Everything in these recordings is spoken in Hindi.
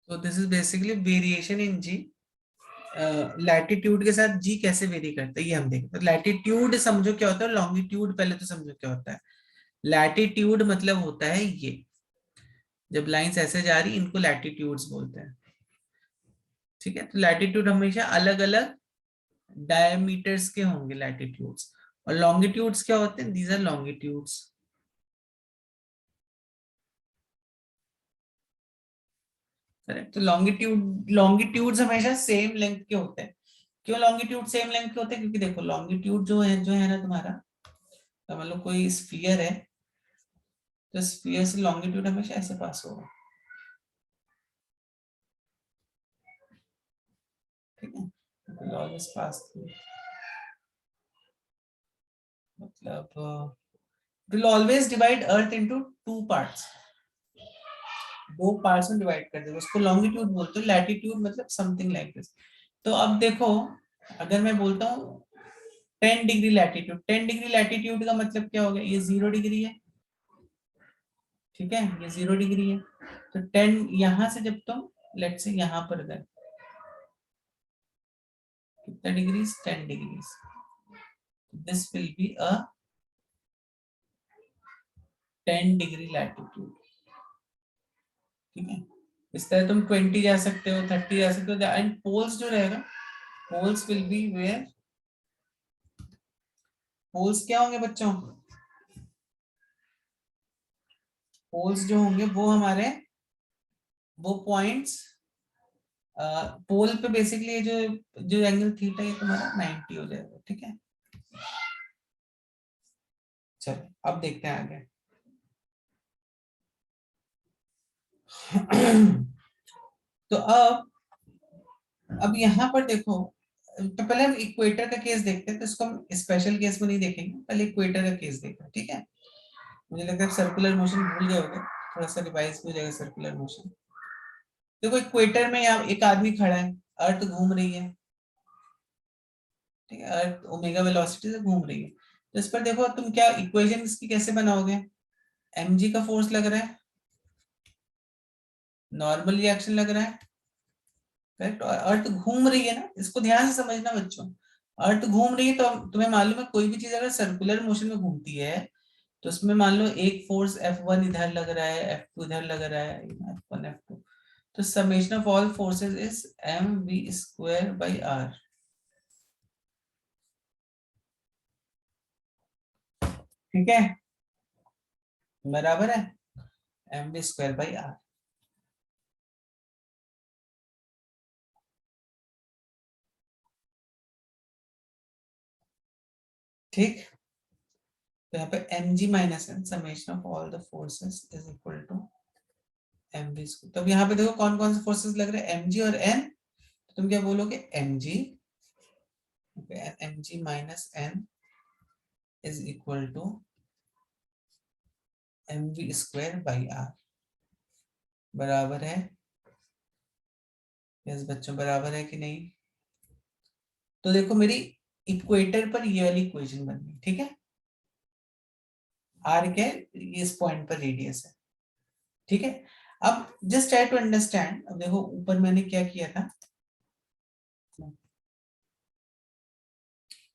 तो this is basically variation in G. Latitude के साथ जी कैसे वेरी करता है ये हम देखें। तो लैटिट्यूड समझो क्या होता है, लॉन्गिट्यूड पहले तो समझो क्या होता है। लैटिट्यूड मतलब होता है ये, जब लाइंस ऐसे जा रही इनको लैटिट्यूड्स बोलते हैं। ठीक है, तो लैटिट्यूड हमेशा अलग अलग डायमीटर्स के होंगे लैटिट्यूड्स, और लॉन्गिट्यूड्स क्या होते हैं, दीज आर लॉन्गिट्यूड्स। करेक्ट, तो लॉन्गिट्यूड्स हमेशा सेम लेंथ के होते हैं। क्यों लॉन्गिट्यूड सेम लेंथ के होते हैं, क्योंकि देखो लॉन्गिट्यूड जो है ना तुम्हारा, तो मान लो कोई स्फीयर है, तो स्फीयर से लॉन्गिट्यूड हमेशा ऐसे पास होगा। ठीक है, ऑलवेज पास थ्रू, मतलब will always divide earth into two parts, दो पार्ट्स में डिवाइड कर देगा, उसको लॉन्गिट्यूड बोलते हैं। लैटिट्यूड मतलब समथिंग लाइक दिस। तो अब देखो, अगर मैं बोलता हूँ 10 डिग्री लैटिट्यूड, 10 डिग्री लैटिट्यूड का मतलब क्या हो गया, ये 0 डिग्री है। ठीक है, ये 0 डिग्री है। तो 10 यहां से जब तुम लेट से यहां पर गए, कितना degrees, 10 degrees, this will be a 10 degree latitude. ठीक है, इस तरह तुम 20 जा सकते हो, 30 जा सकते हो, एंड पोल्स जो रहेगा, poles will be where, poles क्या होंगे बच्चों, पोल्स जो होंगे वो हमारे, वो पॉइंट्स, पोल पे बेसिकली जो जो एंगल थीटा ये तुम्हारा 90 हो जाएगा। ठीक है, चलो अब देखते हैं आगे। तो अब यहाँ पर देखो, तो पहले हम इक्वेटर का केस देखते हैं, तो इसको हम स्पेशल केस में नहीं देखेंगे, पहले इक्वेटर का केस देखते हैं। ठीक है, मुझे लगता है सर्कुलर मोशन भूल गए होगे, थोड़ा सा रिवाइज हो जाएगा सर्कुलर मोशन। देखो इक्वेटर में यहाँ एक आदमी खड़ा है, अर्थ घूम रही है। ठीक है, अर्थ ओमेगा वेलोसिटी से घूम रही है। तो इस पर देखो तुम क्या इक्वेशन इसकी कैसे बनाओगे, mg का फोर्स लग रहा है, नॉर्मल रिएक्शन लग रहा है। करेक्ट, और अर्थ घूम रही है ना, इसको ध्यान से समझना बच्चों। अर्थ घूम रही है तो तुम्हें मालूम है कोई भी चीज अगर सर्कुलर मोशन में घूमती है, तो उसमें मान लो एक फोर्स F1 इधर लग रहा है, F2 इधर लग रहा है, F1 F2, तो summation of all forces is mv² by r। ठीक है, बराबर है mv² by r। ठीक, तो यहाँ पे mg minus n summation of all the forces is equal to mv²। तो अब यहाँ पे देखो कौन कौन से फोर्सेस लग रहे हैं, mg और n, तो तुम क्या बोलोगे, mg minus n is equal to mv²/r, बराबर है, यस बच्चों बराबर है कि नहीं। तो देखो मेरी इक्वेटर पर ये वाली इक्वेशन बन गई। ठीक है, आर क्या है, ये इस पॉइंट पर रेडियस है। ठीक है, अब जस्ट ट्राई टू अंडरस्टैंड। अब देखो ऊपर मैंने क्या किया था।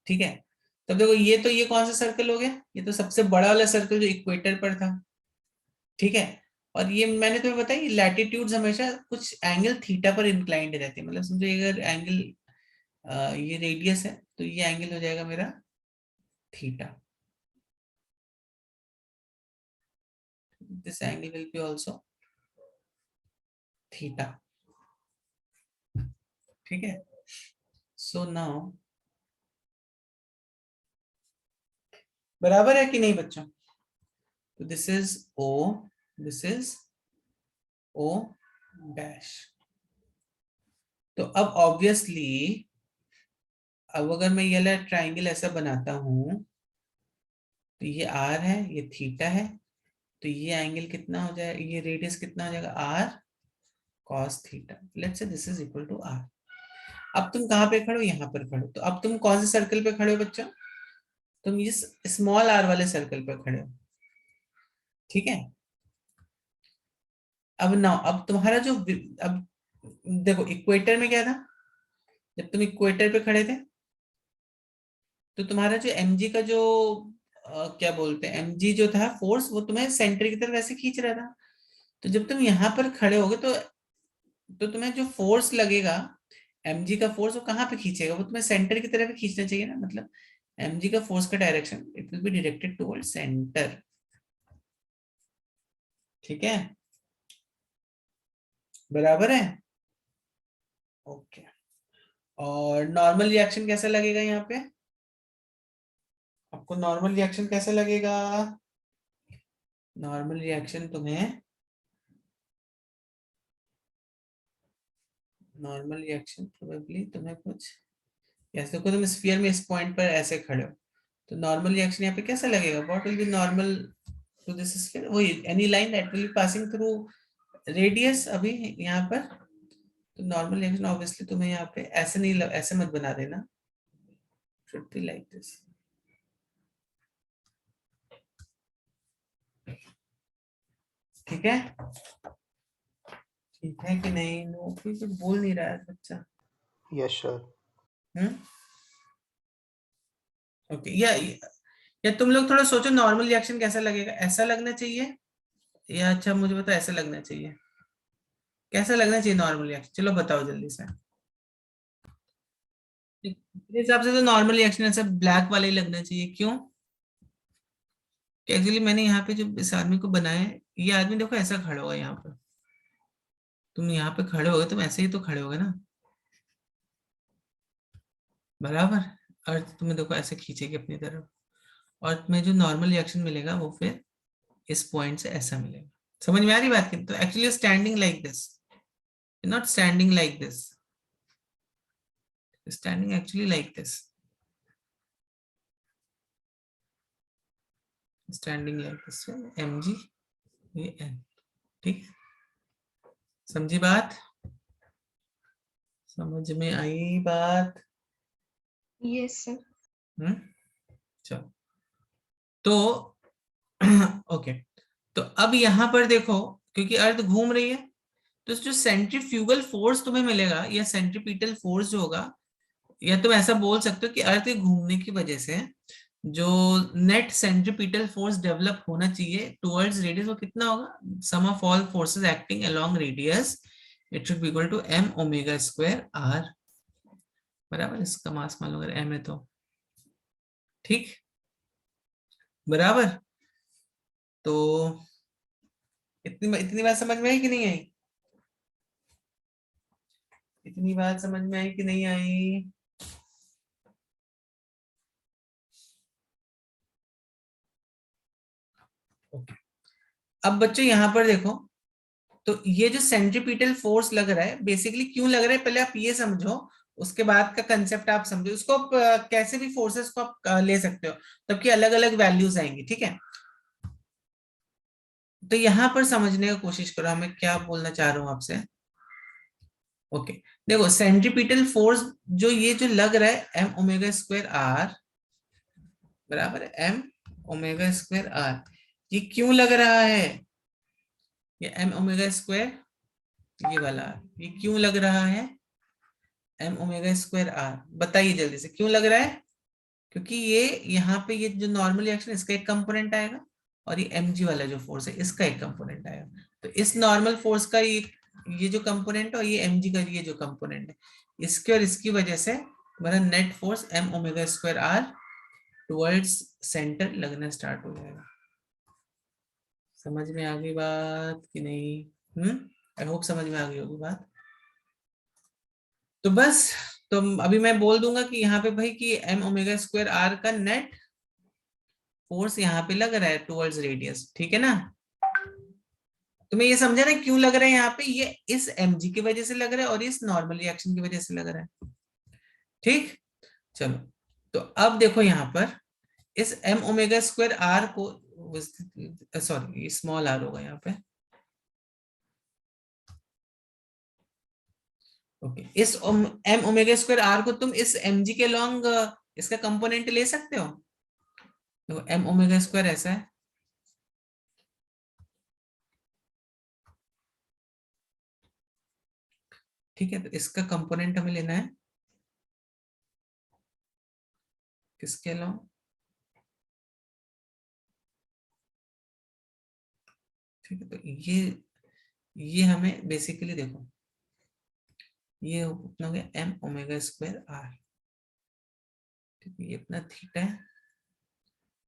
ठीक है, तब देखो ये कौन सा सर्कल हो गया, ये तो सबसे बड़ा वाला सर्कल जो इक्वेटर पर था। ठीक है, और ये मैंने तुम्हें बताया लैटिट्यूड्स हमेशा कुछ एंगल थीटा पर इंक्लाइंड रहते हैं, मतलब समझो अगर एंगल ये रेडियस है तो ये एंगल हो जाएगा मेरा theta. This angle will be also theta. ठीक है, सो नाउ बराबर है कि नहीं बच्चों। तो this is O, this is O dash. तो अब ऑब्वियसली, अब अगर मैं ये वाला ट्राइंगल ऐसा बनाता हूं, तो ये आर है, ये थीटा है, तो ये एंगल कितना हो जाएगा, ये रेडियस कितना हो जाएगा, R cos theta. Let's say this is equal to R. अब तुम कहां पे खड़े हो, यहां पर खड़े हो, तो अब तुम कौन से सर्कल पे खड़े हो बच्चों, तुम इस स्मॉल आर वाले सर्कल पे खड़े हो। ठीक है, अब ना अब तुम्हारा जो अब देखो इक्वेटर में क्या था, जब तुम इक्वेटर पे खड़े थे तो तुम्हारा जो mg का जो क्या बोलते हैं mg जो था फोर्स, वो तुम्हें सेंटर की तरफ ऐसे खींच रहा था। तो जब तुम यहाँ पर खड़े होगे तो तुम्हें जो फोर्स लगेगा, mg का फोर्स, वो कहाँ पे खींचेगा, वो तुम्हें सेंटर की तरफ ही खींचना चाहिए ना। मतलब mg का फोर्स का direction it will be directed toward centre. ठीक है, बराबर है। ओके, और नॉर्मल रिएक्शन कैसा लगेगा यहाँ पे, आपको नॉर्मल रिएक्शन कैसा लगेगा? नॉर्मल रिएक्शन तुम्हें, नॉर्मल रिएक्शन प्रोबेबली तुम्हें कुछ ऐसे, को तुम स्फीयर में इस पॉइंट पर ऐसे खड़े हो, तो नॉर्मल रिएक्शन यहाँ पे कैसा लगेगा, what will be normal to this sphere, वही any line that will be passing through radius अभी यहाँ पर। तो नॉर्मल रिएक्शन ऑब्वियसली तुम्हें यहाँ पे ऐसे नहीं ऐसे मत बना देना, शुड बी लाइक दिस। ठीक है, ठीक है कि नहीं? नो, कोई कुछ बोल नहीं रहा है बच्चा। Yes sir. Hmm, okay. या तुम लोग थोड़ा सोचो नॉर्मल रिएक्शन कैसा लगेगा, ऐसा लगना चाहिए या अच्छा मुझे बताओ ऐसा लगना चाहिए, कैसा लगना चाहिए नॉर्मल रिएक्शन, चलो बताओ जल्दी से। मेरे हिसाब से तो नॉर्मल रिएक्शन ऐसा ब्लैक वाला ही लगना चाहिए, क्यों? एक्चुअली मैंने यहाँ पे जो इस आदमी को बनाया है, ये आदमी देखो ऐसा खड़ा होगा यहाँ पर, तुम यहाँ पे खड़े होगे, तुम ऐसे ही तो खड़े होगे ना, बराबर। अर्थ तुम्हें देखो ऐसे खींचेगी अपनी तरफ, और तुम्हें जो नॉर्मल रिएक्शन मिलेगा वो फिर इस पॉइंट से ऐसा मिलेगा। समझ में आ रही बात की? तो actually standing like this, not standing like this, standing actually like this, standing like this, mg ये n। ठीक, समझी बात? समझ में आई बात? Yes sir. हम्म, चलो। तो ओके, तो अब यहां पर देखो, क्योंकि अर्थ घूम रही है, तो जो सेंट्रीफ्यूगल फोर्स तुम्हें मिलेगा या सेंट्रीपिटल फोर्स जो होगा, या तुम ऐसा बोल सकते हो कि अर्थ के घूमने की वजह से जो नेट सेंट्रीपिटल फोर्स डेवलप होना चाहिए टुवर्ड्स रेडियस, वो कितना होगा, sum of all forces acting along radius, it should be equal to m omega square r, बराबर। इसका मास मान लो अगर m है तो, ठीक, बराबर। तो इतनी इतनी बात समझ में आई कि नहीं आई? इतनी बात समझ में आई कि नहीं आई? ओके, अब बच्चों यहां पर देखो, तो ये जो सेंट्रीपिटल फोर्स लग रहा है, बेसिकली क्यों लग रहा है पहले आप ये समझो, उसके बाद का कंसेप्ट आप समझो। उसको आप कैसे भी फोर्सेस को आप ले सकते हो, तब की अलग अलग वैल्यूज आएंगी, ठीक है। तो यहां पर समझने की कोशिश करो, हमें क्या बोलना चाह रहा हूं आपसे। ओके, देखो सेंट्रीपिटल फोर्स जो ये जो लग रहा है m ओमेगा स्क्वायर r, बराबर है m ओमेगा स्क्वायर r, ये क्यों लग रहा है, ये m ओमेगा स्क्वायर, ये वाला ये क्यों लग रहा है m ओमेगा स्क्वायर r, बताइए जल्दी से क्यों लग रहा है? क्योंकि ये यहाँ पे ये जो नॉर्मल रिएक्शन इसका एक कंपोनेंट आएगा, और ये mg वाला जो फोर्स है इसका एक कंपोनेंट आएगा। तो इस नॉर्मल फोर्स का ये जो कंपोनेंट है, और ये mg का ये जो कंपोनेंट है, इसके और इसकी वजह से हमारा net force m omega square r towards centre लगना स्टार्ट हो जाएगा। समझ में आ गई बात कि नहीं? आई होप समझ में आ गई होगी बात। तो बस, तो अभी मैं बोल दूंगा कि यहाँ पे भाई कि m ओमेगा स्क्वायर r का नेट फोर्स यहाँ पे लग रहा है टुवर्ड्स रेडियस, ठीक है ना। तुम्हें ये समझा ना क्यों लग रहा है, यहाँ पे ये इस mg की वजह से लग रहा है और इस नॉर्मल रिएक्शन की वजह से लग रहा है, ठीक। चलो, तो अब देखो यहाँ पर इस m ओमेगा स्क्वायर r को, सॉरी स्मॉल r होगा यहाँ पे, ओके। इस m ओमेगा स्क्वायर r को तुम इस mg के लॉन्ग इसका कंपोनेंट ले सकते हो। देखो m ओमेगा स्क्वायर ऐसा है, ठीक है, तो इसका कंपोनेंट हमें लेना है किसके अलावा, ठीक है। तो ये हमें बेसिकली देखो, ये अपना हो गया एम ओमेगा स्क्वायर आर, ठीक है, ये अपना थीटा है।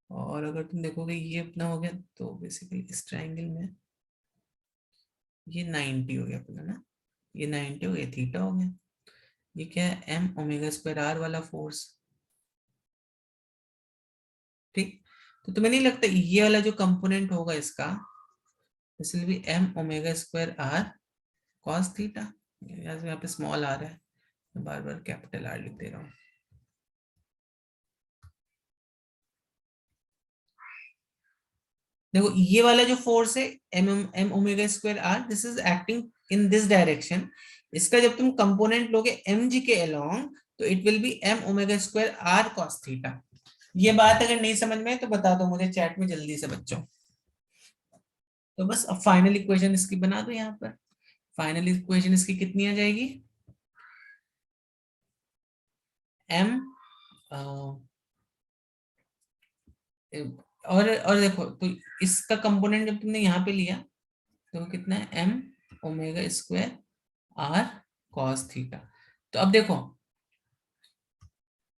और अगर तुम देखोगे ये अपना हो गया, तो बेसिकली इस ट्राइंगल में ये 90 हो गया अपना ना, ये 90 हो गया, थीटा हो गया। ये क्या है, एम ओमेगा स्क्वायर आर वाला फोर्स, ठीक। तो तुम्हें नहीं लगता ये वाला जो कंपोनेंट होगा इसका, this will be M omega square R cos theta. यहाँ पे स्मॉल आर है, मैं बार बार कैपिटल आर लिख दे रहा हूँ। देखो ये वाला जो फोर्स है M M omega square R, this is acting in this direction. इसका जब तुम कंपोनेंट लोगे एम जी के अलोंग, तो it will be M omega square R cos theta. ये बात अगर नहीं समझ में तो बता दो मुझे चैट में जल्दी से बच्चों। तो बस अब फाइनल इक्वेशन इसकी बना दो यहाँ पर। फाइनल इक्वेशन इसकी कितनी आ जाएगी, एम और देखो तो इसका कंपोनेंट जब तुमने यहाँ पे लिया तो कितना है, M omega square R cos theta. तो अब देखो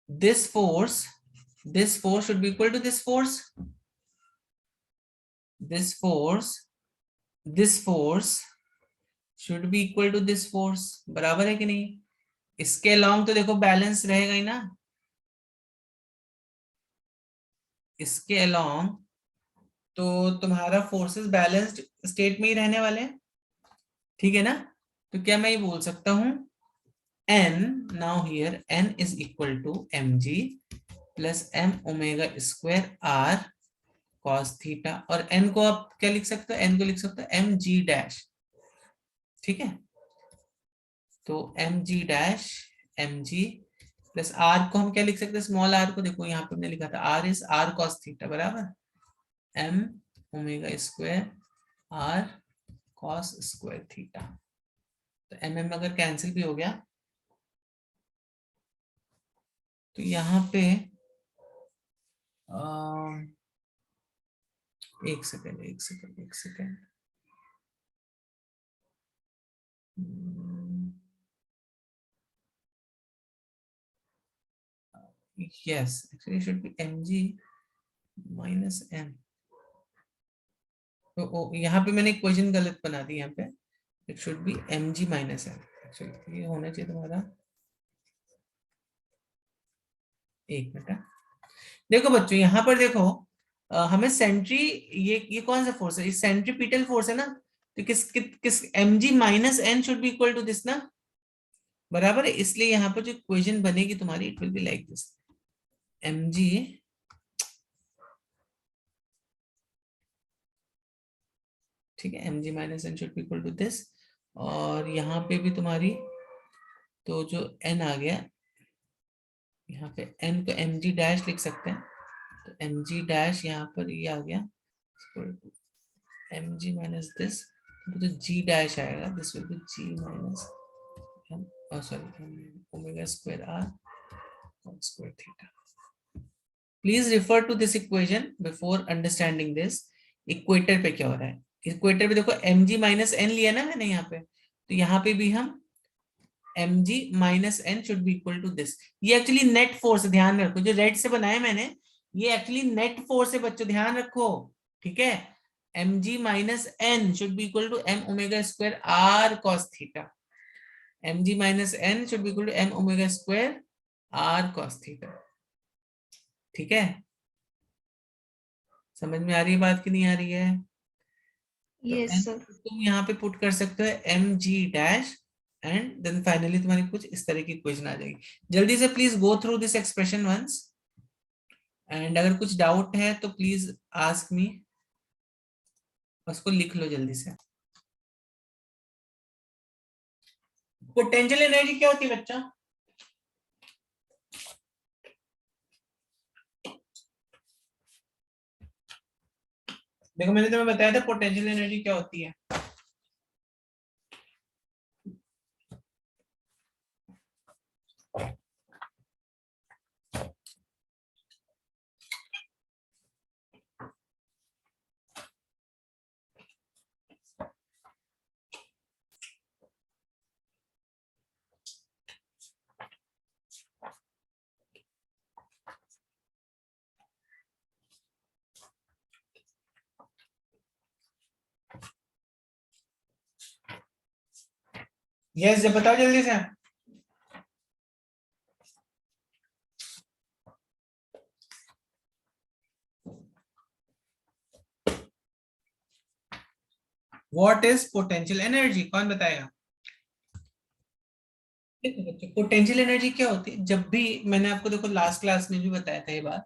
this force should be equal to this force, this force should be equal to this force, बराबर है कि नहीं। इसके अलोंग तो देखो बैलेंस रहेगा ही ना, इसके अलोंग तो तुम्हारा फोर्सेस बैलेंस्ड स्टेट में ही रहने वाले हैं, ठीक है ना। तो क्या मैं ये बोल सकता हूं, n now here n is equal to mg plus m omega square r cos theta. और n को आप क्या लिख सकते हो, n को लिख सकते हो एम जी डैश, ठीक है। तो M G dash M G plus R को हम क्या लिख सकते हैं, स्मॉल आर को देखो यहाँ पे हमने लिखा था R is R cos theta बराबर M omega square R cos square theta. तो एम एम अगर कैंसिल भी हो गया तो यहाँ पे एक सेकेंड एक सेकेंड एक second, yes actually should be M G minus M. तो यहाँ पे मैंने इक्वेशन गलत बना दी, यहाँ पे it should be M G minus M, actually ये होना चाहिए तुम्हारा, एक मिनट। देखो बच्चों यहाँ पर देखो हमें सेंट्री, ये कौन सा फोर्स है, ये सेंट्रीपिटल फोर्स है ना। तो किस M G minus N should be equal to this ना, बराबर है। इसलिए यहाँ पर जो इक्वेशन बनेगी तुम्हारी, it will be like this M G, ठीक है, M G minus N should be equal to this. और यहाँ पे भी तुम्हारी तो जो एन आ गया, यहाँ पे एन को एम जी डैश लिख सकते हैं, तो एम जी डैश यहाँ पर ये आ गया एम जी माइनस दिस, तो जी डैश आएगा, this will be G minus M, sorry omega square R cos square theta. Please refer to this equation before understanding this. Equator पे क्या हो रहा है, इक्वेटर पे देखो एम जी माइनस एन लिया ना मैंने यहाँ पे, तो यहाँ पे भी हम M G minus N should be equal to this. ये एक्चुअली नेट फोर्स, ध्यान रखो जो रेड से बनाया मैंने, ये एक्चुअली नेट फोर्स है बच्चों, ध्यान रखो, ठीक है। M G minus N should be equal to M omega square R cos theta, M G minus N should be equal to M omega square R cos theta, ठीक है। समझ में आ रही है बात कि नहीं आ रही है। तो Yes, एन sir. तुम यहाँ पे पुट कर सकते हो M G dash, and then finally तुम्हारी कुछ इस तरह की इक्वेशन आ जाएगी। जल्दी से please go through this expression once, and अगर कुछ डाउट है तो प्लीज आस्क मी, उसको लिख लो जल्दी से। पोटेंशियल एनर्जी क्या होती है बच्चा, देखो मैंने तुम्हें बताया था पोटेंशियल एनर्जी क्या होती है। यस, जब बताओ जल्दी से। व्हाट इज पोटेंशियल एनर्जी, कौन बताएगा? देखो बच्चों, पोटेंशियल एनर्जी क्या होती है? जब भी, मैंने आपको देखो लास्ट क्लास में भी बताया था ये बात,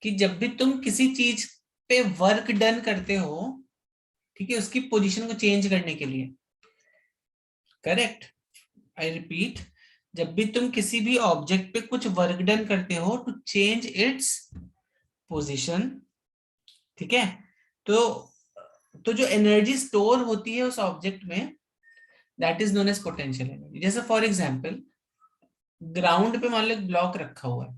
कि जब भी तुम किसी चीज पे वर्क डन करते हो, ठीक है, उसकी पोजीशन को चेंज करने के लिए, करेक्ट, आई रिपीट, जब भी तुम किसी भी ऑब्जेक्ट पे कुछ वर्क डन करते हो टू चेंज इट्स पोजीशन, ठीक है, तो जो एनर्जी स्टोर होती है उस ऑब्जेक्ट में, that is known as potential energy. जैसे फॉर एग्जांपल, ग्राउंड पे मान लो एक ब्लॉक रखा हुआ है,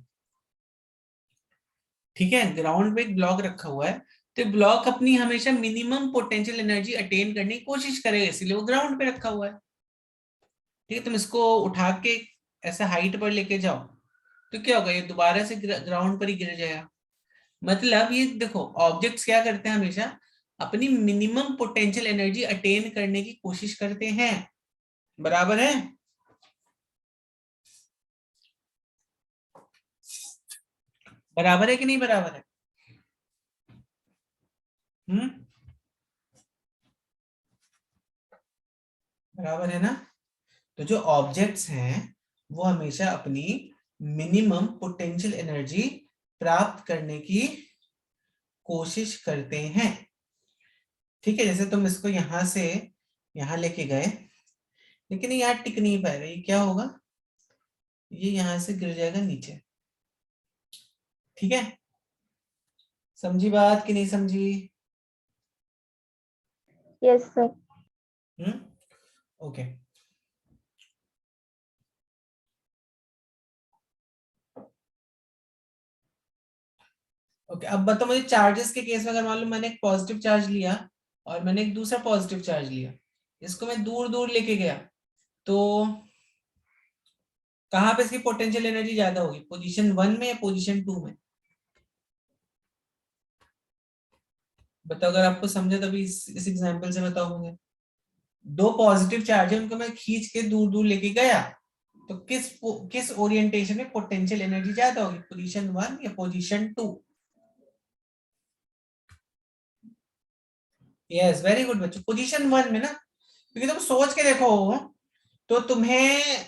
ठीक है, ग्राउंड पे एक ब्लॉक रखा हुआ है, तो ब्लॉक अपनी हमेशा मिनिमम पोटेंशियल एनर्जी अटेन करने की कोशिश करेगा, इसीलिए वो ग्राउंड पे रखा हुआ है। ठीक है, तुम इसको उठा के ऐसा हाइट पर लेके जाओ, तो क्या होगा, ये दोबारा से ग्राउंड पर ही गिर जाएगा। मतलब ये देखो, ऑब्जेक्ट्स क्या करते हैं, हमेशा अपनी मिनिमम पोटेंशियल एनर्जी अटेन करने की कोशिश करते हैं, बराबर है? बराबर है कि नहीं बराबर है? हम्म, बराबर है ना? तो जो ऑब्जेक्ट्स हैं वो हमेशा अपनी मिनिमम पोटेंशियल एनर्जी प्राप्त करने की कोशिश करते हैं। ठीक है, जैसे तुम इसको यहां से यहां लेके गए, लेकिन ये यहाँ टिक नहीं पाएगा, ये क्या होगा, ये यहां से गिर जाएगा नीचे। ठीक है, समझी बात कि नहीं समझी? Yes, sir. हम्म, ओके। ओके, अब बताओ मुझे, चार्जेस के केस में अगर मान लो मैंने एक पॉजिटिव चार्ज लिया और मैंने एक दूसरा पॉजिटिव चार्ज लिया, इसको मैं दूर दूर लेके गया, तो कहाँ पे इसकी पोटेंशियल एनर्जी ज्यादा होगी, पोजीशन 1 में या पोजीशन 2 में? बताओ, अगर आपको समझे तभी इस एग्जांपल से बताओ मुझे। दो पॉजिटिव चार्ज है, उनको मैं खींच के दूर दूर लेके गया, तो किस ओरिएंटेशन में पोटेंशियल एनर्जी ज्यादा होगी, पोजीशन 1 या पोजीशन 2? यस, वेरी गुड बच्चों, पोजीशन 1 में ना, क्योंकि तुम सोच के देखो, तो तुम्हें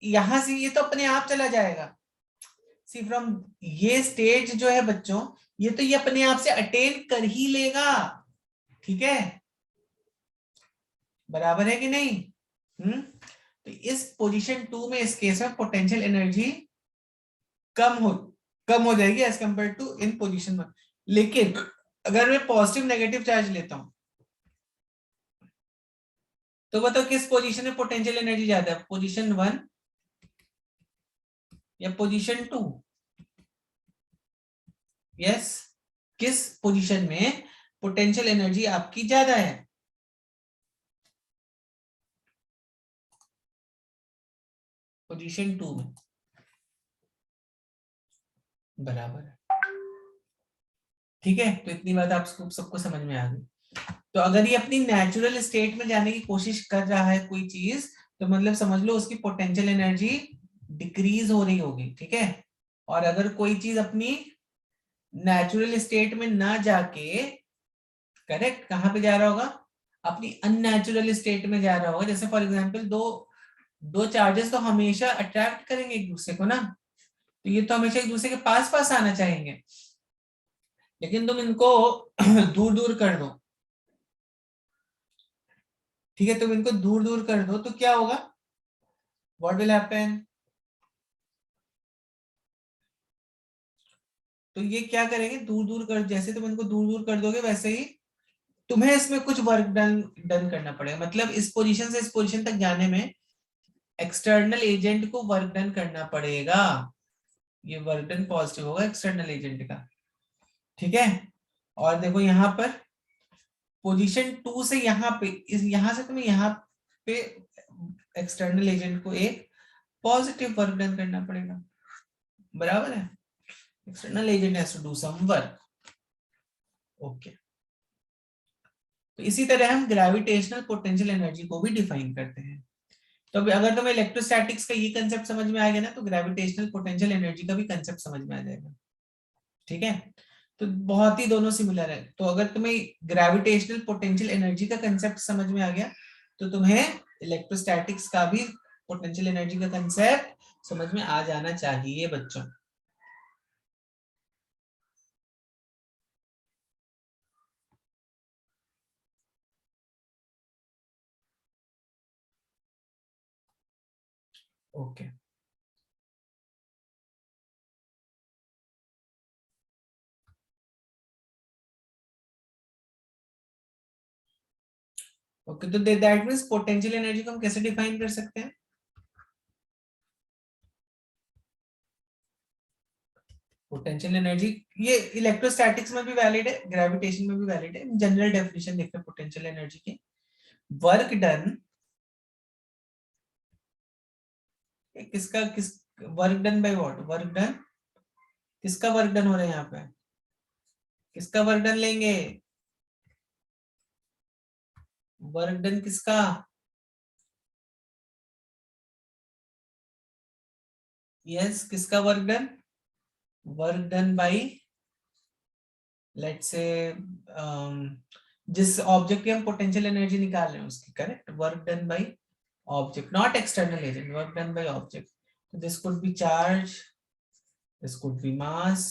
यहां से ये तो अपने आप चला जाएगा, सी फ्रॉम, ये स्टेज जो है बच्चों, ये तो ये अपने आप से अटेन कर ही लेगा, ठीक है, बराबर है कि नहीं? तो इस पोजीशन 2 में, इस केस में पोटेंशियल एनर्जी कम हो कम हो जाएगी as compare to in position 1। लेकिन अगर मैं पॉजिटिव नेगेटिव चार्ज लेता हूं, तो बताओ किस पोजीशन में पोटेंशियल एनर्जी ज्यादा है, पोजीशन 1 या पोजीशन 2? यस, किस पोजीशन में पोटेंशियल एनर्जी आपकी ज्यादा है? पोजीशन 2 में, बराबर है। ठीक है, तो इतनी बात आप सबको समझ में आ गई। तो अगर ये अपनी नेचुरल स्टेट में जाने की कोशिश कर रहा है कोई चीज, तो मतलब समझ लो उसकी पोटेंशियल एनर्जी डिक्रीज हो रही होगी, ठीक है। और अगर कोई चीज अपनी नेचुरल स्टेट में ना जाके, करेक्ट, कहाँ पे जा रहा होगा, अपनी अननेचुरल स्टेट में जा रहा होगा, जैसे फॉर एग्जांपल दो दो चार्जेस तो हमेशा अट्रैक्ट करेंगे एक दूसरे को ना, तो ये तो हमेशा एक दूसरे के पास पास आना चाहेंगे, लेकिन तुम इनको दूर दूर कर दो, ठीक है, तुम इनको दूर दूर कर दो, तो क्या होगा, व्हाट विल हैपन, तो ये क्या करेंगे, दूर दूर कर, जैसे तुम इनको दूर दूर कर दोगे वैसे ही तुम्हें इसमें कुछ वर्क डन डन करना पड़ेगा, मतलब इस पोजीशन से इस पोजीशन तक जाने में एक्सटर्नल एजेंट को वर्क डन करना पड़ेगा, ये वर्क डन पॉजिटिव होगा एक्सटर्नल एजेंट का, ठीक है। और देखो यहाँ पर पोजीशन 2 से यहाँ पे, इस यहाँ से तुम्हें यहाँ पे एक्सटर्नल एजेंट को एक पॉजिटिव वर्क डन करना पड़ेगा, बराबर है, external agent has to do some work, okay. तो इसी तरह हम ग्रेविटेशनल पोटेंशियल एनर्जी को भी डिफाइन करते हैं। तो अभी अगर तुम्हें इलेक्ट्रोस्टैटिक्स का ये कंसेप्ट समझ में आ गया ना, तो ग्रेविटेशनल पोटेंशियल एनर्जी का भी कंसेप्ट समझ में आ जाएगा। ठीक है, तो बहुत ही दोनों सिमिलर है। तो अगर तुम्हें ग्रेविटेशनल पोटेंशियल एनर्जी का कंसेप्ट समझ में आ गया, तो तुम्हें इलेक्ट्रोस्टैटिक्स का भी पोटेंशियल एनर्जी का कंसेप्ट समझ में आ जाना चाहिए बच्चों। ओके, ओके, तो दैट मींस पोटेंशियल एनर्जी को हम कैसे डिफाइन कर सकते हैं? पोटेंशियल एनर्जी ये इलेक्ट्रोस्टैटिक्स में भी वैलिड है, ग्रेविटेशन में भी वैलिड है। जनरल डेफिनेशन देखते हैं पोटेंशियल एनर्जी की। वर्क डन, किसका किस, work done by what, work done, किसका वर्क डन हो रहा है यहाँ पे, किसका वर्क डन लेंगे, वर्क डन किसका, यस किसका work done, work done bye, let's say जिस ऑब्जेक्ट की हम पोटेंशियल एनर्जी निकाल रहे हैं उसकी, correct, work done by object, not external agent, work done by object. This could be charge, this could be mass,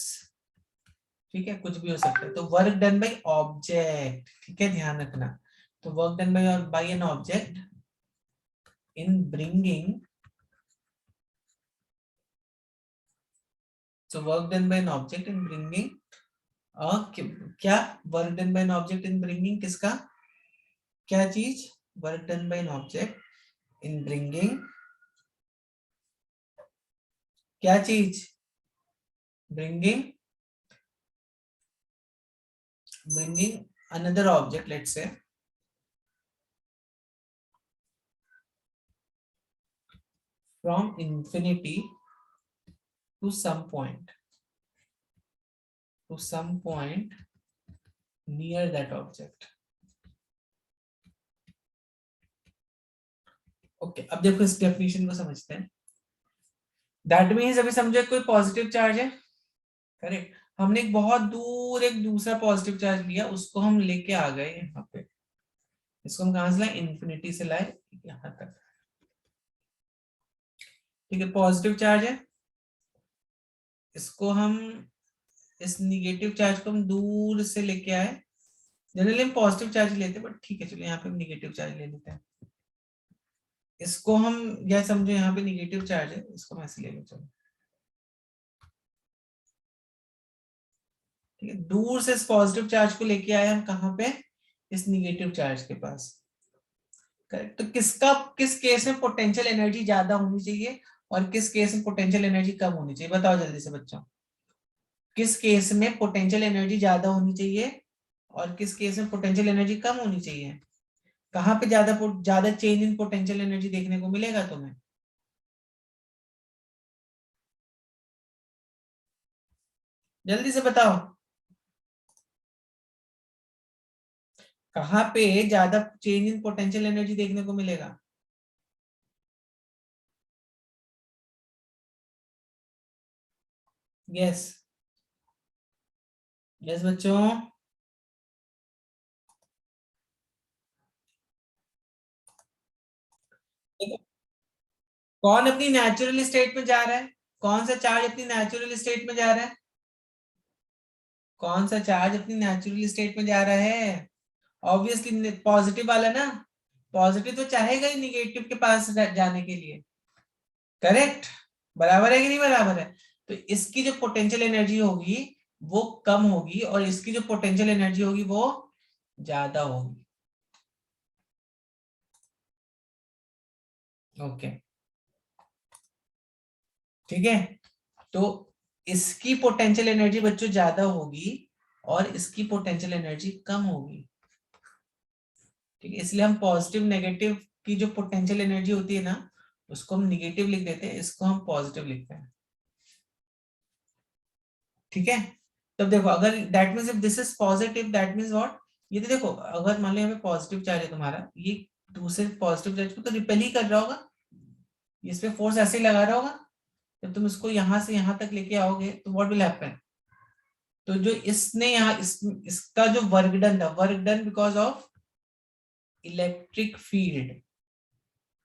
ठीक है, कुछ भी हो सकता है। तो वर्क डन बाय ऑब्जेक्ट, ठीक है, ध्यान रखना। तो work done bye an object in bringing, so work done by an object in bringing क्या, work done bye an object in bringing किसका, क्या चीज, work done bye an object in bringing, क्या चीज, bringing, bringing another object, let's say from infinity to some point, to some point near that object. Okay, अब देखो इस डेफिनेशन को समझते हैं। दैट मीन्स अभी समझो कोई पॉजिटिव चार्ज है, करेक्ट, हमने एक बहुत दूर एक दूसरा पॉजिटिव चार्ज लिया, उसको हम लेके आ गए यहाँ पे, इसको हम कहां से लाए, इन्फिनिटी से लाए यहाँ तक, ठीक है, पॉजिटिव चार्ज है, इसको हम, इस निगेटिव चार्ज को हम दूर से लेके आए, जनरली हम पॉजिटिव चार्ज लेते हैं, बट ठीक है चलो यहाँ पे हम निगेटिव चार्ज ले लेते हैं। इसको हम, या समझो यहाँ पे निगेटिव चार्ज है, इसको मैं ऐसे ले लूं, चलो ठीक है, दूर से इस पॉजिटिव चार्ज को लेके आए हम कहाँ पे, इस निगेटिव चार्ज के पास, करेक्ट। तो किसका, किस केस में पोटेंशियल एनर्जी ज्यादा होनी चाहिए और किस केस में पोटेंशियल एनर्जी कम होनी चाहिए, बताओ जल्दी से बच्चों, किस केस में पोटेंशियल एनर्जी ज्यादा होनी चाहिए और किस केस में पोटेंशियल एनर्जी कम होनी चाहिए, कहाँ पे ज्यादा ज्यादा चेंज इन पोटेंशियल एनर्जी देखने को मिलेगा तुम्हें, जल्दी से बताओ, कहाँ पे ज्यादा चेंज इन पोटेंशियल एनर्जी देखने को मिलेगा, यस, यस बच्चों, देखो, कौन अपनी नेचुरल स्टेट में जा रहा है, कौन सा चार्ज अपनी नेचुरल स्टेट में जा रहा है, कौन सा चार्ज अपनी नेचुरल स्टेट में जा रहा है, ऑब्वियसली पॉजिटिव वाला ना, पॉजिटिव तो चाहेगा ही निगेटिव के पास जाने के लिए, करेक्ट, बराबर है कि नहीं बराबर है। तो इसकी जो पोटेंशियल एनर्जी होगी वो कम होगी और इसकी जो पोटेंशियल एनर्जी होगी वो ज्यादा होगी, ओके, ठीक है। तो इसकी पोटेंशियल एनर्जी बच्चों ज्यादा होगी और इसकी पोटेंशियल एनर्जी कम होगी, ठीक है, इसलिए हम पॉजिटिव नेगेटिव की जो पोटेंशियल एनर्जी होती है ना, उसको हम निगेटिव लिख देते हैं, इसको हम पॉजिटिव लिखते हैं, ठीक है। तब देखो अगर that means if this is positive that means what, ये तो देखो अगर मान लो हमें पॉजिटिव चार्ज है तुम्हारा, ये दूसरे पॉजिटिव चार्ज को तो रिपेल ही कर रहा होगा, इस पे फोर्स ऐसे ही लगा रहा होगा, जब तुम इसको यहां से यहां तक लेके आओगे तो व्हाट विल हैपन, तो जो इसने यहाँ इसका जो वर्क डन था, work done because of electric field,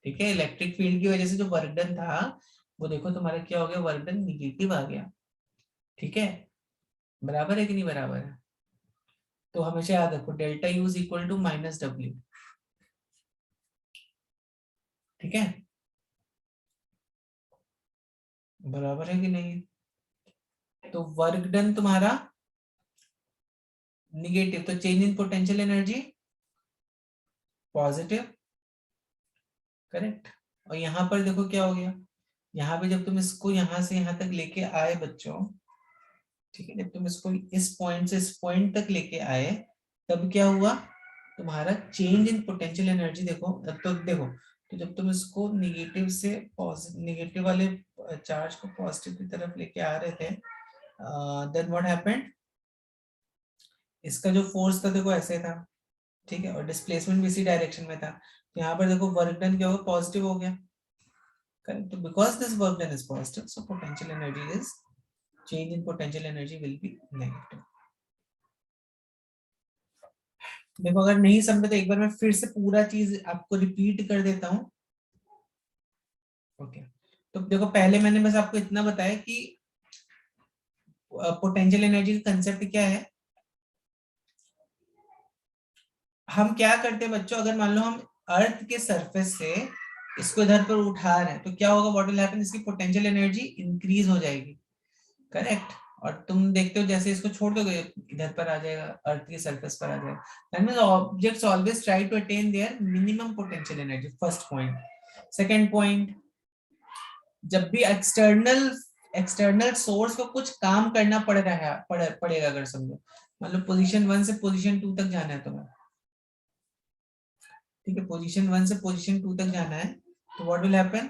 ठीक है, इलेक्ट्रिक फील्ड की वजह से जो वर्क डन था वो देखो तुम्हारा क्या हो गया, वर्क डन निगेटिव आ गया, ठीक है, बराबर है कि नहीं बराबर है। तो हमेशा याद रखो delta U is equal to minus W, ठीक है, बराबर है कि नहीं। तो वर्क डन तुम्हारा निगेटिव, तो change in potential energy positive, correct. और यहां पर देखो क्या हो गया, यहाँ पे जब तुम इसको यहां से यहां तक लेके आए बच्चों, ठीक है, जब तुम इसको इस पॉइंट से इस पॉइंट तक लेके आए तब क्या हुआ, तुम्हारा चेंज इन पोटेंशियल एनर्जी देखो, तो देखो, तो जब तुम इसको निगेटिव से निगेटिव वाले चार्ज को पॉजिटिव की तरफ लेके आ रहे थे, देन व्हाट हैपेंड, इसका जो फोर्स था देखो ऐसे था, ठीक है, और डिस्प्लेसमेंट भी इसी डायरेक्शन में था, तो यहाँ पर देखो वर्क डन क्या होगा, पॉजिटिव हो गया, करेक्ट। तो because this work done is positive, so potential energy is, change in potential energy will be negative। देखो अगर नहीं समझे तो एक बार मैं फिर से पूरा चीज आपको रिपीट कर देता हूँ, ओके। तो देखो पहले मैंने बस आपको इतना बताया कि पोटेंशियल एनर्जी का कंसेप्ट क्या है। हम क्या करते हैं बच्चों, अगर मान लो हम अर्थ के सरफेस से इसको इधर पर उठा रहे हैं तो क्या होगा, व्हाट विल हैपन, इसकी पोटेंशियल एनर्जी इंक्रीज हो जाएगी, करेक्ट। और तुम देखते हो जैसे इसको छोड़ दोगे इधर पर आ जाएगा, अर्थ के सरफेस पर आ जाएगा। That means objects always try to attain their minimum potential energy, first point. Second point, जब भी एक्सटर्नल एक्सटर्नल सोर्स को कुछ काम करना पड़ रहा है, पड़ेगा, अगर समझो मतलब पोजीशन 1 से पोजीशन 2 तक जाना है तुम्हें, ठीक है, पोजीशन 1 से पोजीशन 2 तक जाना है, तो व्हाट विल हैपन,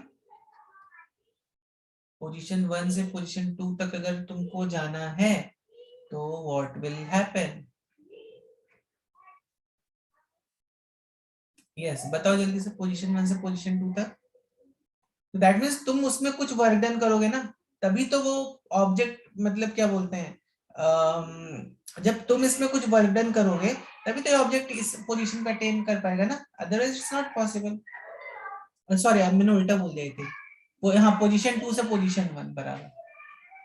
पोजीशन 1 से पोजीशन 2 तक अगर तुमको जाना है तो व्हाट विल हैपन, यस बताओ जल्दी से, पोजीशन 1 से पोजीशन 2 तक, तो दैट मीन्स तुम उसमें कुछ वर्क डन करोगे ना, तभी तो वो ऑब्जेक्ट, मतलब क्या बोलते हैं, जब तुम इसमें कुछ वर्क डन करोगे तभी तो ऑब्जेक्ट इस पोजीशन पे अटेन कर पाएगा ना, otherwise it's not possible. Sorry अब मैंने उल्टा बोल दिया थी, वो यहाँ पोजीशन 2 से पोजीशन 1 बराबर,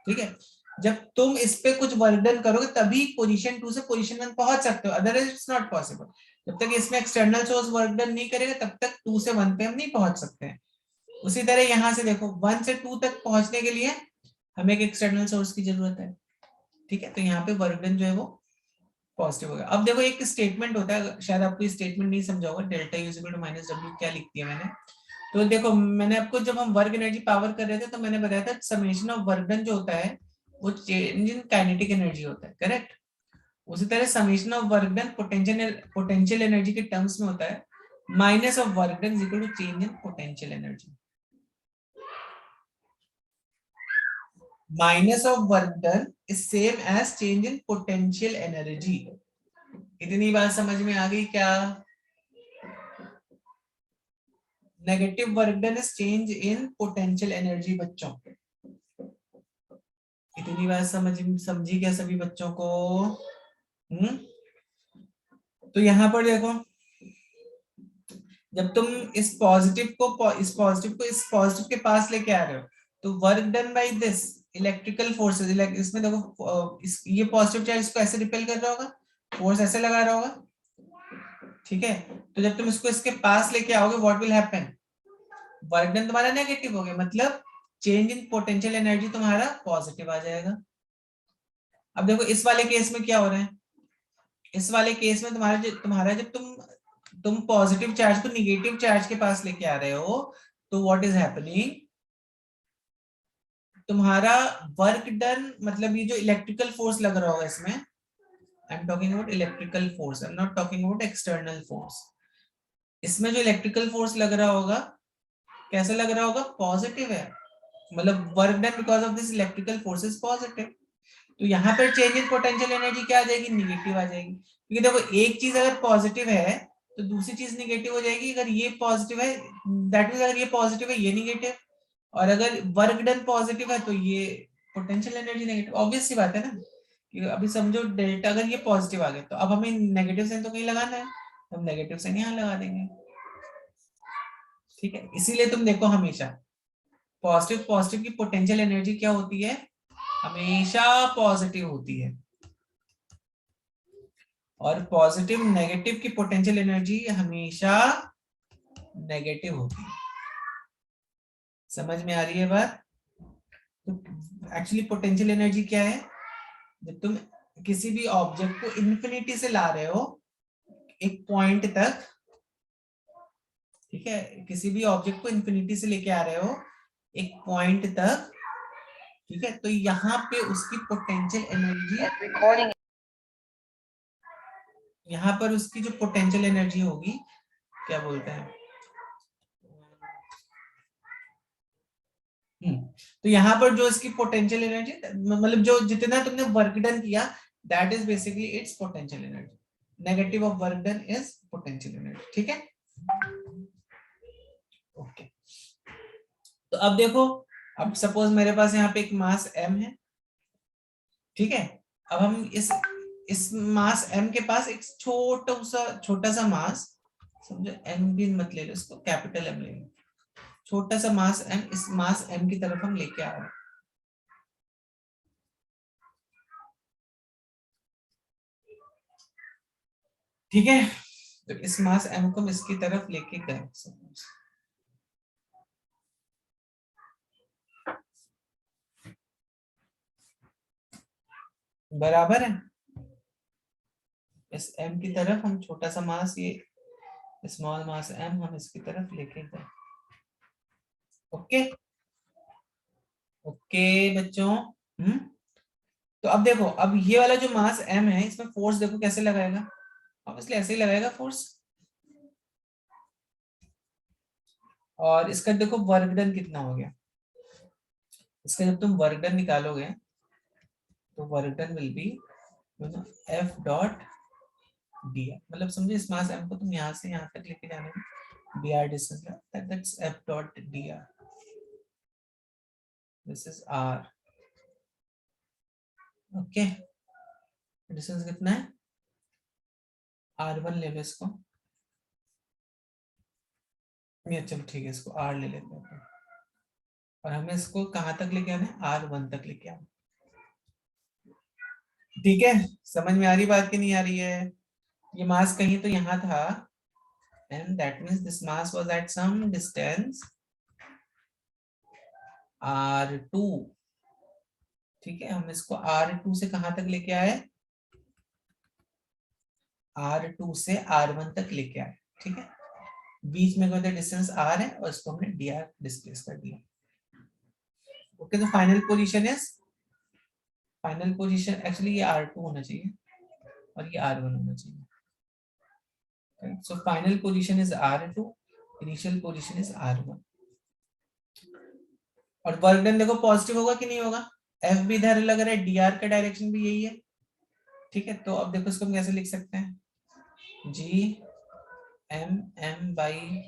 ठीक है। जब तुम इस पे कुछ वर्क डन करोगे तभी पोजीशन 2 से पोजीशन 1 पहुंच सकते हो, अदरवाइज इट्स नॉट पॉसिबल। जब तक इसमें एक्सटर्नल सोर्स वर्क डन नहीं करेगा तब तक 2 से 1 पे हम नहीं पहुंच सकते हैं। उसी तरह यहां से देखो 1 से 2 तक पहुंचने के लिए हमें एक एक्सटर्नल सोर्स की जरूरत है, ठीक है, तो यहाँ पे वर्क डन जो है वो पॉजिटिव होगा। अब देखो एक स्टेटमेंट होता है, शायद आपको ये स्टेटमेंट नहीं समझा होगा, delta U is equal to minus W क्या लिखती है मैंने, तो देखो मैंने आपको जब हम वर्क एनर्जी पावर कर रहे थे तो मैंने बताया था समेशन ऑफ वर्क डन जो होता है वो चेंज इन काइनेटिक एनर्जी होता है, करेक्ट। उसी तरह summation of work done potential energy के टर्म्स में होता है minus of work done is equal to change in potential energy, minus of work done is same as change in potential energy. इतनी बात समझ में आ गई क्या, negative work done is change in potential energy बच्चों, इतनी बात समझी क्या सभी बच्चों को, तो यहां पर देखो जब तुम इस पॉजिटिव को इस पॉजिटिव के पास लेके आ रहे हो तो work done by this electrical forces, इसमें देखो ये पॉजिटिव चार्ज इसको ऐसे रिपेल कर रहा होगा, फोर्स ऐसे लगा रहा होगा, ठीक है। तो जब तुम इसको इसके पास लेके आओगे what will happen, work done तुम्हारा नेगेटिव हो गया, मतलब चेंज इन पोटेंशियल एनर्जी तुम्हारा पॉजिटिव आ जाएगा। अब देखो इस वाले केस में क्या हो रहा है, इस वाले केस में तुम्हारा जब तुम पॉजिटिव चार्ज को निगेटिव चार्ज के पास लेके आ रहे हो तो व्हाट इज हैपनिंग, तुम्हारा वर्क डन, मतलब ये जो इलेक्ट्रिकल फोर्स लग रहा होगा इसमें, I am talking about electrical force, I am not talking about external force, इसमें जो इलेक्ट्रिकल फोर्स लग रहा होगा कैसा लग रहा होगा, पॉजिटिव है, मतलब work done because of this electrical force is positive. तो यहाँ पर चेंज इन पोटेंशियल एनर्जी क्या आ जाएगी, निगेटिव आ जाएगी, क्योंकि देखो एक चीज अगर पॉजिटिव है तो दूसरी चीज निगेटिव हो जाएगी, अगर ये पॉजिटिव है दैट मींस अगर ये पॉजिटिव है ये निगेटिव, और अगर वर्क डन पॉजिटिव है तो ये पोटेंशियल एनर्जी नेगेटिव, ऑब्वियस सी बात है ना। कि अभी समझो डेल्टा अगर ये पॉजिटिव आ गया तो अब हमें नेगेटिव साइन तो कहीं लगाना है, हम नेगेटिव साइन यहाँ लगा देंगे। ठीक है, इसीलिए तुम देखो हमेशा पॉजिटिव पॉजिटिव की पोटेंशियल एनर्जी क्या होती है, हमेशा पॉजिटिव होती है, और पॉजिटिव नेगेटिव की पोटेंशियल एनर्जी हमेशा नेगेटिव होती है। समझ में आ रही है बात? तो एक्चुअली पोटेंशियल एनर्जी क्या है, जब तुम किसी भी ऑब्जेक्ट को इन्फिनिटी से ला रहे हो एक पॉइंट तक, ठीक है, किसी भी ऑब्जेक्ट को इन्फिनिटी से लेके आ रहे हो एक पॉइंट तक, ठीक है, तो यहाँ पे उसकी पोटेंशियल एनर्जी, यहाँ पर उसकी जो पोटेंशियल एनर्जी होगी, क्या बोलते हैं, तो यहाँ पर जो इसकी पोटेंशियल एनर्जी, मतलब जो जितना तुमने वर्क डन किया, that is basically it's potential energy. Negative of work done is potential energy. ठीक है, ओके। तो अब देखो, अब सपोज मेरे पास यहाँ पे एक मास m है, ठीक है, अब हम इस मास m के पास एक छोटा सा मास, समझो m भी मत ले लो, इसको कैपिटल M ले लो, छोटा सा मास m, इस मास m की तरफ हम लेके आ रहे हैं। ठीक है, तो इस मास m को हम इसकी तरफ लेके गए, बराबर है, इस m की तरफ हम छोटा सा मास, ये स्मॉल मास m हम इसकी तरफ लेके गए। ओके ओके बच्चों, तो अब देखो, अब ये वाला जो मास m है, इसमें फोर्स देखो कैसे लगाएगा, ऑब्वियसली ऐसे ही लगाएगा फोर्स, और इसका देखो वर्क डन कितना हो गया, इसका जब तुम वर्क डन निकालोगे तो work done will be F dot D R, मतलब समझो इस मास m को तुम यहाँ से यहाँ तक लेके जाने में D R distance, that's F dot D R, this is R। Okay, distance कितना है, R1 ले लो इसको, चलो ठीक है, इसको R ले लेते हैं, और हमें इसको कहाँ तक लेके आना है, R1 तक लेके आना। ठीक है, समझ में आ रही बात की नहीं आ रही है? ये मास कहीं तो यहाँ था, and that means this mass was at some distance R2। ठीक है, हम इसको R2 से कहाँ तक लेके आए, R2 से R1 तक लेके आए। ठीक है, बीच में कोई डिस्टेंस R है और इसको हमने dr डिस्प्लेस कर दिया। ओके, तो फाइनल पोजीशन एक्चुअली ये R2 होना चाहिए और ये R1 होना चाहिए। So final position is R2, initial position is R1। और वर्क डन देखो पॉजिटिव होगा कि नहीं होगा, F भी इधर लग रहा है, dr का डायरेक्शन भी यही है। ठीक है, तो अब देखो इसको हम कैसे लिख सकते हैं, G m by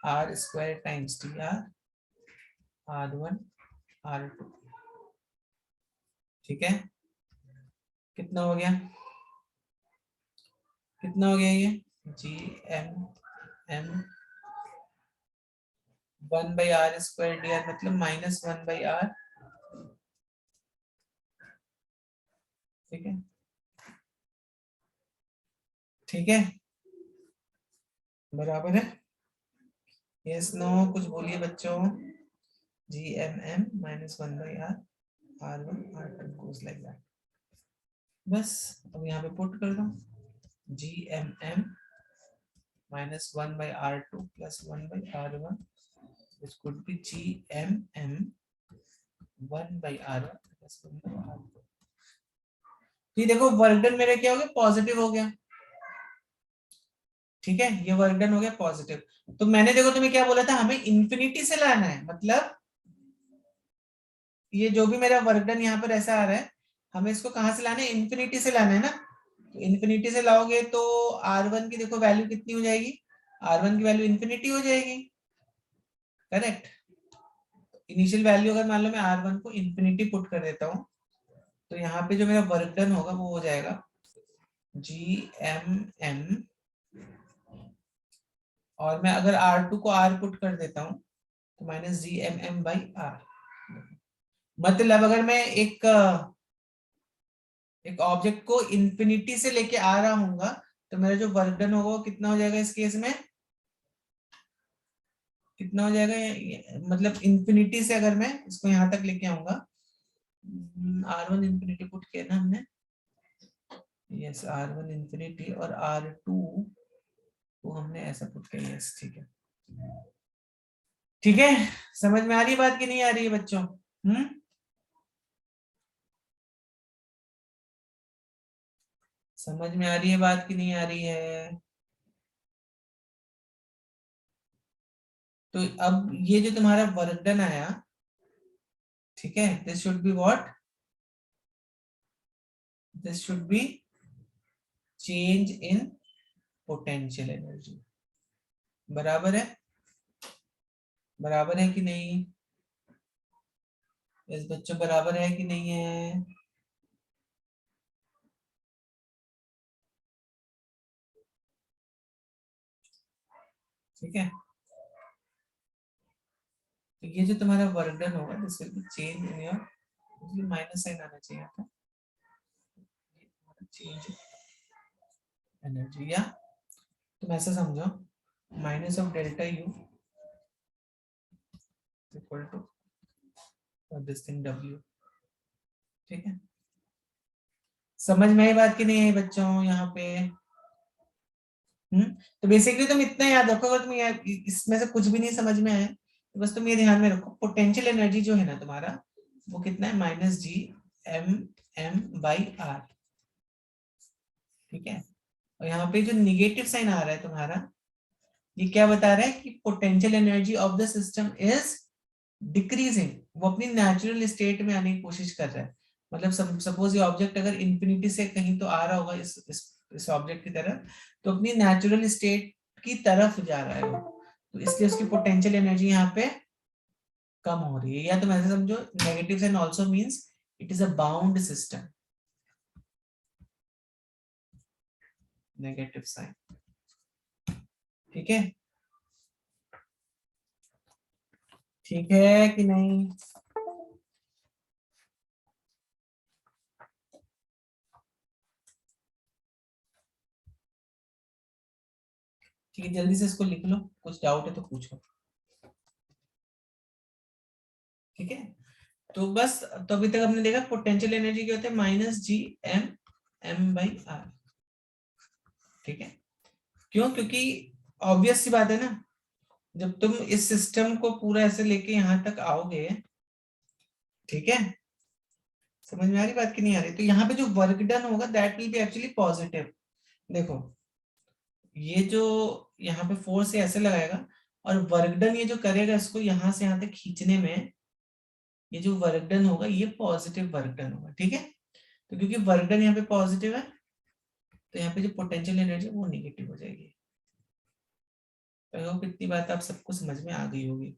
R square times dr R1 R2। ठीक है, कितना हो गया, कितना हो गया ये, G m 1 by R square dr, मतलब -1 बाई R। ठीक है, ठीक है, बराबर है, यस नो कुछ बोलिए बच्चों। GMM -1 by R R1 R2 goes like that। बस अब यहाँ पे पुट कर दो, GMM -1 by R2 plus 1 by R1, which could be GMM 1 by R1 plus 1 by R2। ये देखो वर्क डन मेरा क्या हो गया, पॉजिटिव हो गया। ठीक है, ये वर्क डन हो गया पॉजिटिव। तो मैंने देखो तुम्हें क्या बोला था, हमें इंफिनिटी से लाना है, मतलब ये जो भी मेरा वर्क डन यहाँ पर ऐसा आ रहा है, हमें इसको कहां से लाना है, इंफिनिटी से लाना है ना। तो इंफिनिटी से लाओगे तो R1 की देखो वैल्यू कितनी हो जाएगी, R1 की वैल्यू इंफिनिटी हो जाएगी, करेक्ट। इनिशियल वैल्यू अगर मान लो मैं R1 को इंफिनिटी पुट कर देता हूँ, तो यहाँ पे जो मेरा वर्क डन होगा वो हो जाएगा GMM, और मैं अगर R2 को R पुट कर देता हूँ तो -GMM/R। मतलब अगर मैं एक ऑब्जेक्ट को इंफिनिटी से लेके आ रहा हूँ, तो मेरा जो वर्क डन होगा वो कितना हो जाएगा इस केस में, कितना हो जाएगा मतलब इंफिनिटी से अगर मैं इसको यहां तक लेके आऊंगा, R1 इंफिनिटी पुट किया ना हमने, यस R1 इंफिनिटी, और R2 को हमने ऐसा पुट किया, यस ठीक है। ठीक है, समझ में आ रही है बात कि नहीं आ रही है बच्चों? समझ में आ रही है बात कि नहीं आ रही है? तो अब ये जो तुम्हारा वर्क डन आया, ठीक है, this should be what, this should be change in potential energy. बराबर है? बराबर है कि नहीं? इस बच्चों बराबर है कि नहीं है? ठीक है, तो ये जो तुम्हारा वर्क डन होगा this will be change in your, minus sign आना चाहिए था, चेंज एनर्जी, या तुम ऐसा समझो minus of delta U equal to this thing W. ठीक है, समझ में आई बात कि नहीं आई बच्चों यहाँ पे? तो बेसिकली तुम इतना याद रखो, अगर तुम इसमें से कुछ भी नहीं समझ में आए तो बस तुम ये ध्यान में रखो, पोटेंशियल एनर्जी जो है ना तुम्हारा, वो कितना है, -GMM/R। ठीक है, और यहाँ पे जो निगेटिव साइन आ रहा है तुम्हारा, ये क्या बता रहा है कि potential energy of the system is decreasing, वो अपनी नेचुरल स्टेट में आने की कोशिश कर रहा है। मतलब सपोज ये ऑब्जेक्ट अगर इंफिनिटी से कहीं तो आ रहा होगा इस ऑब्जेक्ट की तरफ, तो अपनी नेचुरल स्टेट की तरफ जा रहा है वो, तो इसलिए उसकी पोटेंशियल एनर्जी यहाँ पे कम हो रही है। या तुम ऐसे समझो, negative sign also means it is a bound system, negative sign. ठीक है, ठीक है कि नहीं? ठीक है, जल्दी से इसको लिख लो, कुछ डाउट है तो पूछो। ठीक है, तो बस, तो अभी तक हमने देखा पोटेंशियल एनर्जी क्या होता है, -GMM/R। ठीक है, क्यों? क्योंकि ऑब्वियस सी बात है ना, जब तुम इस सिस्टम को पूरा ऐसे लेके यहां तक आओगे, ठीक है, समझ में आ रही बात कि नहीं आ रही? तो यहाँ पे जो वर्क डन होगा that will B actually positive. देखो, ये जो यहाँ पे फोर्स ऐसे लगाएगा, और वर्क डन ये जो करेगा इसको यहाँ से यहाँ तक खींचने में, ये जो वर्क डन होगा ये पॉजिटिव वर्क डन होगा। ठीक है, तो क्योंकि वर्क डन यहाँ पे पॉजिटिव है, तो यहाँ पे जो पोटेंशियल एनर्जी वो निगेटिव हो जाएगी। तो कितनी बात आप सबको समझ में आ गई होगी।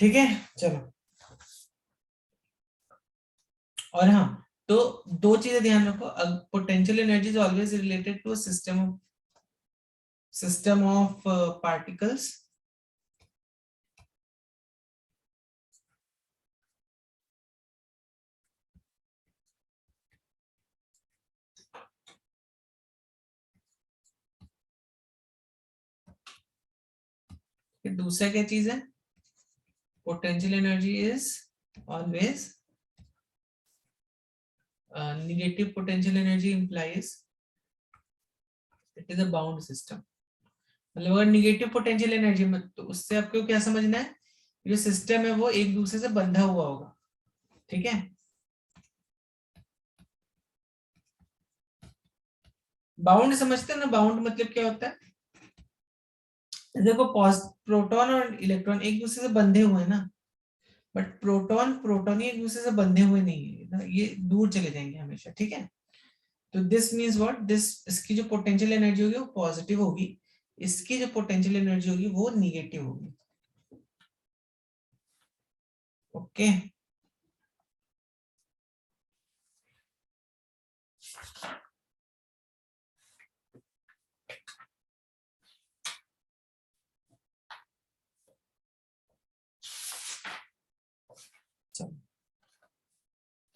ठीक है, चलो। और हाँ, तो दो चीजें ध्यान रखो, potential energy is always related to system of particles. फिर दूसरा क्या चीज है, potential energy is always negative, potential energy implies it is a bound system. मतलब अगर निगेटिव पोटेंशियल एनर्जी में, तो उससे आपको क्या समझना है, जो सिस्टम है वो एक दूसरे से बंधा हुआ होगा। ठीक है, बाउंड समझते हैं ना, बाउंड मतलब क्या होता है, देखो प्रोटॉन और इलेक्ट्रॉन एक दूसरे से बंधे हुए हैं ना, बट प्रोटॉन प्रोटॉन ही एक दूसरे से बंधे हुए नहीं है ना, ये दूर चले जाएंगे हमेशा, ठीक है। तो दिस मीन्स व्हाट, दिस इसकी जो पोटेंशियल एनर्जी होगी वो पॉजिटिव होगी, इसकी जो पोटेंशियल एनर्जी होगी वो निगेटिव होगी। ओके, चलो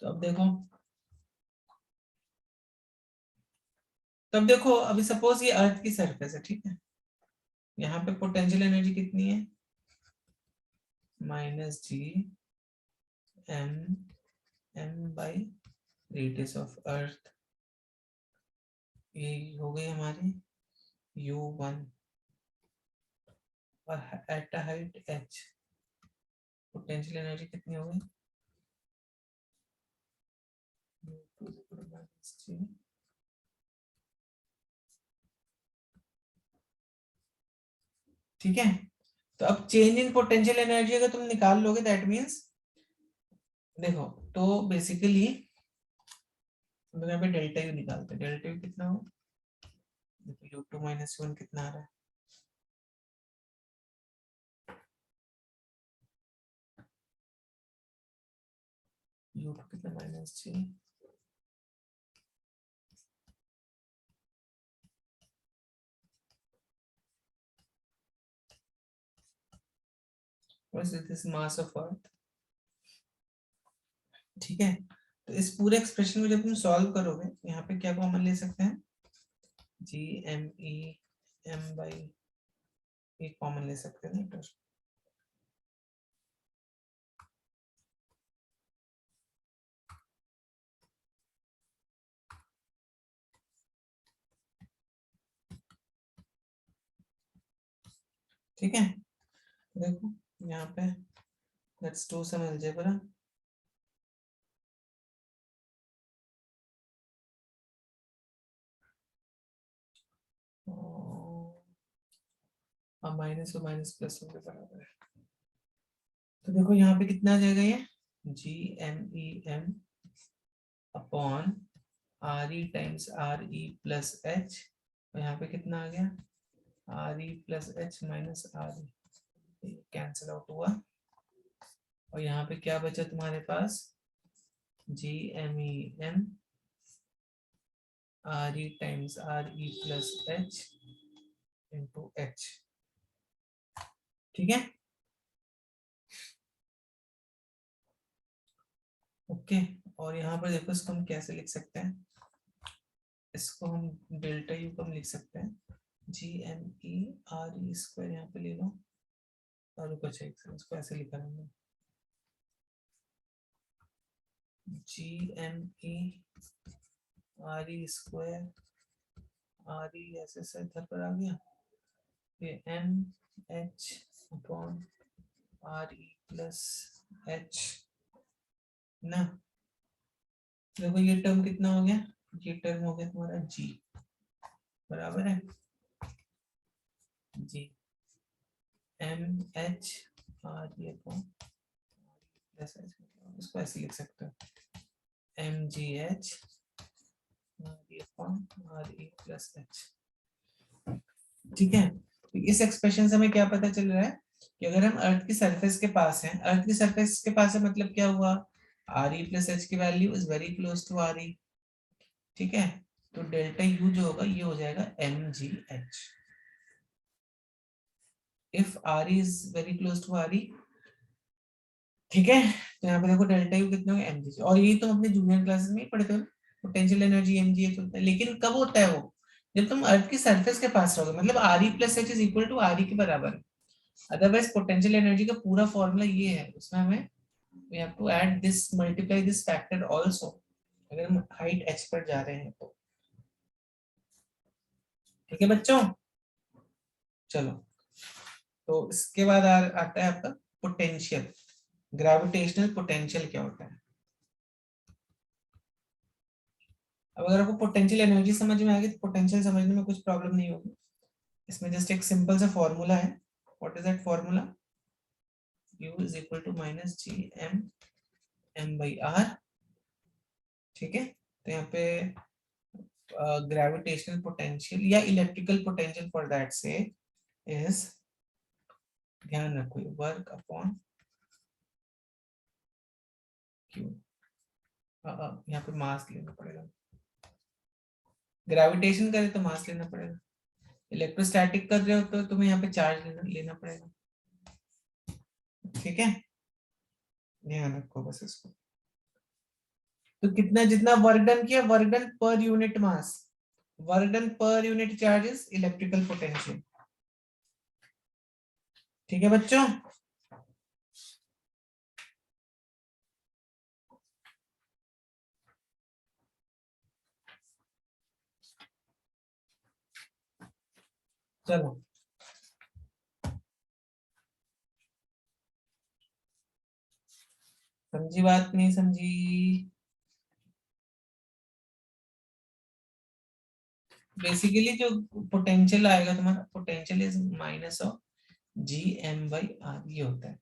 तो अब देखो, तब देखो अभी सपोज ये अर्थ की सरफेस है, ठीक है, यहाँ पे पोटेंशियल एनर्जी कितनी है, -G m by radius of earth, ये हो गई हमारी u1, और at a height h potential energy कितनी हो गई, u2 ठीक है। तो अब चेंज इन पोटेंशियल एनर्जी अगर तुम निकाल लोगे दैट मीन्स, देखो तो बेसिकली यहाँ पे डेल्टा यू निकालते हैं, डेल्टा यू कितना हो, देखो u2 - u1 कितना आ रहा है, u2 कितना -3, दिस मास ऑफ अर्थ, ठीक है। तो इस पूरे एक्सप्रेशन को जब तुम सॉल्व करोगे यहाँ पे क्या कॉमन ले सकते हैं, G m एक कॉमन ले सकते हैं ना, ठीक है। देखो यहाँ पे लेट्स डू सम अलजेब्रा, अब माइनस और माइनस प्लस होने के बराबर है, तो देखो यहाँ पे कितना आ जाएगा ये, G m upon RE times RE plus H, और यहाँ पे कितना आ गया RE plus H minus RE, cancel out हुआ, और यहाँ पे क्या बचा तुम्हारे पास, GmEm RE times RE plus H into H, ठीक है। ओके, और यहाँ पर देखो इसको हम कैसे लिख सकते हैं, इसको हम डेल्टा यू कम लिख सकते हैं, GmE RE² यहाँ पे ले लो, और कुछ इसको ऐसे लिखा हमने, GmE RE² ऐसे से इधर पर आ गया, ये NH upon RE plus H ना, देखो ये टर्म कितना हो गया, ये टर्म हो गया तुम्हारा G बराबर है GmH अपॉन प्लस H, इसको ऐसे लिख सकते हो MGH upon RE plus H, ठीक है। तो इस एक्सप्रेशन से हमें क्या पता चल रहा है कि अगर हम अर्थ की सरफेस के पास हैं, अर्थ की सरफेस के पास है मतलब क्या हुआ, RE प्लस H की value is very close to RE, ठीक है। तो डेल्टा यू जो होगा ये हो जाएगा MGH, if RE is very close to RE, ठीक है। तो यहाँ पे देखो डेल्टा यू कितना होगा MGH, और ये तुम अपने जूनियर क्लासेस में ही पढ़ते हो, पोटेंशियल एनर्जी MGH होता है, लेकिन कब होता है वो, जब तुम अर्थ की सरफेस के पास रहोगे, मतलब RE plus H is equal to RE के बराबर है। अदरवाइज पोटेंशियल एनर्जी का पूरा फॉर्मूला ये है, उसमें हमें we have to add this, multiply this factor also, अगर हम हाइट h पर जा रहे हैं तो, ठीक है बच्चों। चलो, तो इसके बाद आता है आपका पोटेंशियल, ग्रेविटेशनल पोटेंशियल क्या होता है। अब अगर आपको पोटेंशियल एनर्जी समझ में आ गई तो पोटेंशियल समझने में कुछ प्रॉब्लम नहीं होगी, इसमें जस्ट एक सिंपल सा फॉर्मूला है. What is that formula? U is equal to minus G M M by R. ठीक है, तो यहाँ पे ग्रेविटेशनल पोटेंशियल या इलेक्ट्रिकल पोटेंशियल फॉर दैट से इज, ध्यान रखो, वर्क अपॉन क्यू. यहाँ पे मास लेना पड़ेगा. ग्रेविटेशन करे तो मास लेना पड़ेगा. इलेक्ट्रोस्टैटिक कर रहे हो तो तुम्हें यहाँ पे चार्ज लेना पड़ेगा. ठीक है, ध्यान रखो बस इसको. तो कितना, जितना वर्क डन किया, work done per unit mass, work done per unit charge is electrical potential. ठीक है बच्चों. चलो, समझी बात नहीं समझी? बेसिकली जो पोटेंशियल आएगा तुम्हारा, potential is minus of G M by R, ये होता है.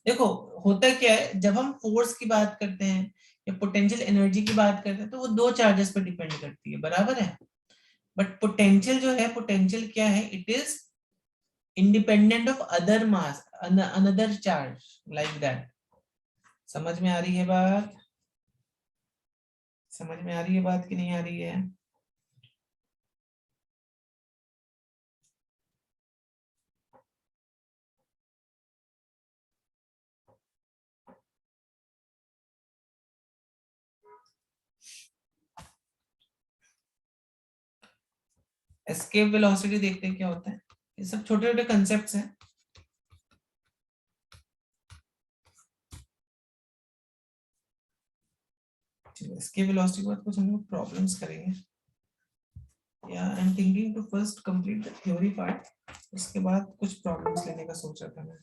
देखो, होता क्या है, जब हम फोर्स की बात करते हैं या पोटेंशियल एनर्जी की बात करते हैं तो वो दो चार्जेस पर डिपेंड करती है, बराबर है. बट पोटेंशियल जो है, पोटेंशियल क्या है, it is independent of other mass, another charge, like that. समझ में आ रही है बात? समझ में आ रही है बात कि नहीं आ रही है? एस्केप वेलोसिटी देखते हैं क्या होता है. ये सब छोटे छोटे कंसेप्ट्स हैं. एस्केप वेलोसिटी के बाद कुछ हम लोग प्रॉब्लम्स करेंगे. या I am thinking to first complete the theory part, उसके बाद कुछ प्रॉब्लम्स लेने का सोच रहा था मैं.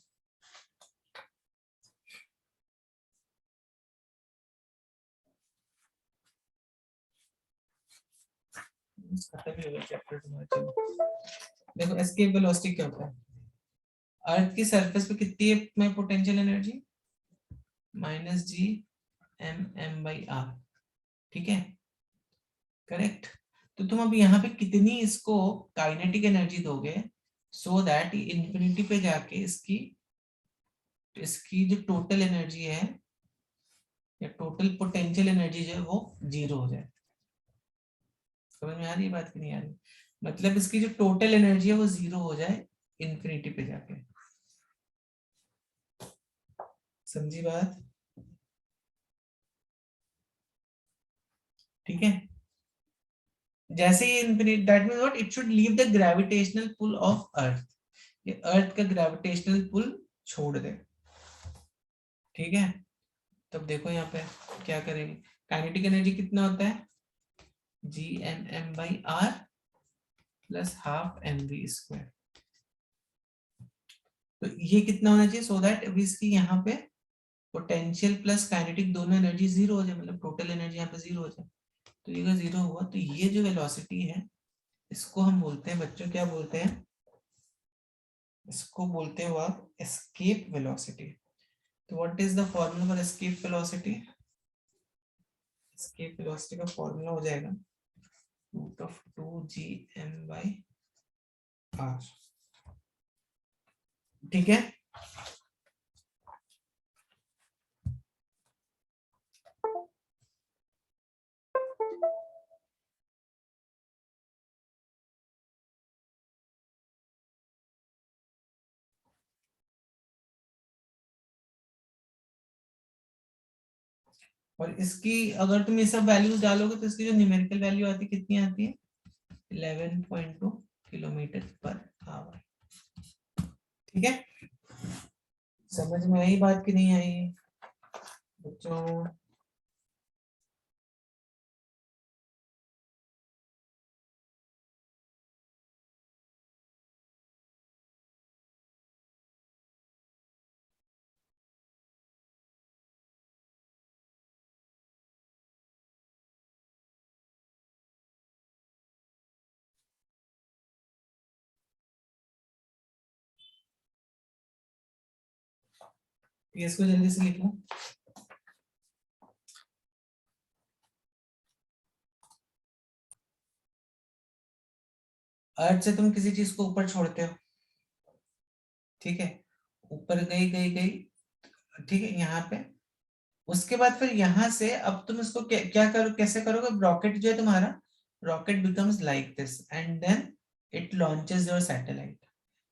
खत्म ही हो गया चैप्टर तुम्हारा. चलो देखो, एस्केप वेलोसिटी क्या होता है. अर्थ की सरफेस पे कितनी है में potential energy? Minus G M M by R. ठीक है, करेक्ट. तो तुम अब यहाँ पे कितनी इसको काइनेटिक एनर्जी दोगे, सो दैट इंफिनिटी पे जाके इसकी इसकी जो टोटल एनर्जी है या टोटल पोटेंशियल एनर्जी जो है वो जीरो हो जाए. समझ में आ रही है बात कि नहीं आ रही? मतलब इसकी जो टोटल एनर्जी है वो जीरो हो जाए इंफिनिटी पे जाके. समझी बात? ठीक है. जैसे ही infinite, that means what, it should leave the gravitational pull of earth. ये अर्थ का ग्रेविटेशनल पुल छोड़ दे. ठीक है, तब देखो यहाँ पे क्या करेंगे. काइनेटिक एनर्जी कितना होता है? G M M by R plus half M V square. तो ये कितना होना चाहिए, सो दैट अभी इसकी यहाँ पे पोटेंशियल प्लस काइनेटिक दोनों एनर्जी जीरो हो जाए, मतलब टोटल एनर्जी यहाँ पे जीरो हो जाए. तो ये जीरो हुआ तो ये जो वेलोसिटी है इसको हम बोलते हैं बच्चों, क्या बोलते हैं? इसको बोलते हो आप एस्केप वेलोसिटी. तो what is the formula for escape velocity? Escape velocity का फॉर्मूला हो जाएगा root of 2gm by R. ठीक है. और इसकी अगर तुम ये सब वैल्यूज डालोगे तो इसकी जो न्यूमेरिकल वैल्यू आती है कितनी आती है? 11.2 किलोमीटर पर आवर. ठीक है, समझ में आई बात कि नहीं आई बच्चों? इसको जल्दी से लिख लो। अर्थ से तुम किसी चीज को ऊपर छोड़ते हो, ठीक है, ऊपर गई गई गई, ठीक है, यहाँ पे। उसके बाद फिर यहाँ से अब तुम इसको क्या करो, कैसे करोगे, रॉकेट जो है तुम्हारा, rocket becomes like this and then it launches your satellite.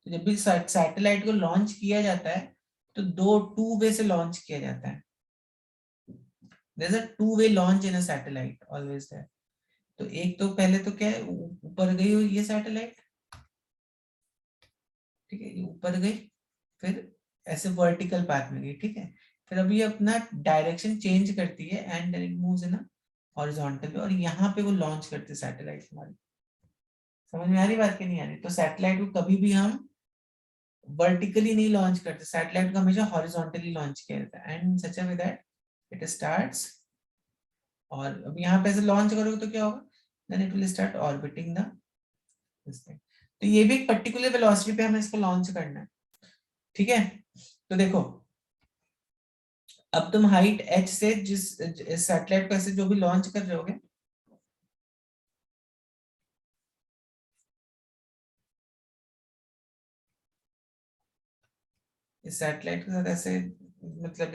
तो जब भी सैटेलाइट को लॉन्च किया जाता है तो दो टू वे से लॉन्च किया जाता है। There is a two way launch in a satellite always there. तो एक तो पहले तो क्या है, ऊपर गई हुई ये सैटेलाइट, ठीक है, ये ऊपर गई, फिर ऐसे वर्टिकल पाथ में गई, ठीक है, फिर अभी अपना डायरेक्शन चेंज करती है and then it moves in a horizontal पे, और यहाँ पे वो लॉन्च करते सैटेलाइट हमारी। समझ में आ रही बात कि नहीं आ रही? तो सैटेलाइट को कभी भी हम वर्टिकली नहीं लॉन्च करते, सैटेलाइट को हमेशा हॉरिजॉन्टली लॉन्च किया जाता है and such a way that it starts. और अब यहाँ पे ऐसे लॉन्च करोगे तो क्या होगा, then it will start orbiting the this thing. तो ये भी एक पर्टिकुलर वेलोसिटी पे हमें इसको लॉन्च करना है, ठीक है। तो देखो अब तुम हाइट h से जिस सैटेलाइट को ऐसे जो भी लॉन्च कर रहे होगे, इस सैटेलाइट के साथ ऐसे, मतलब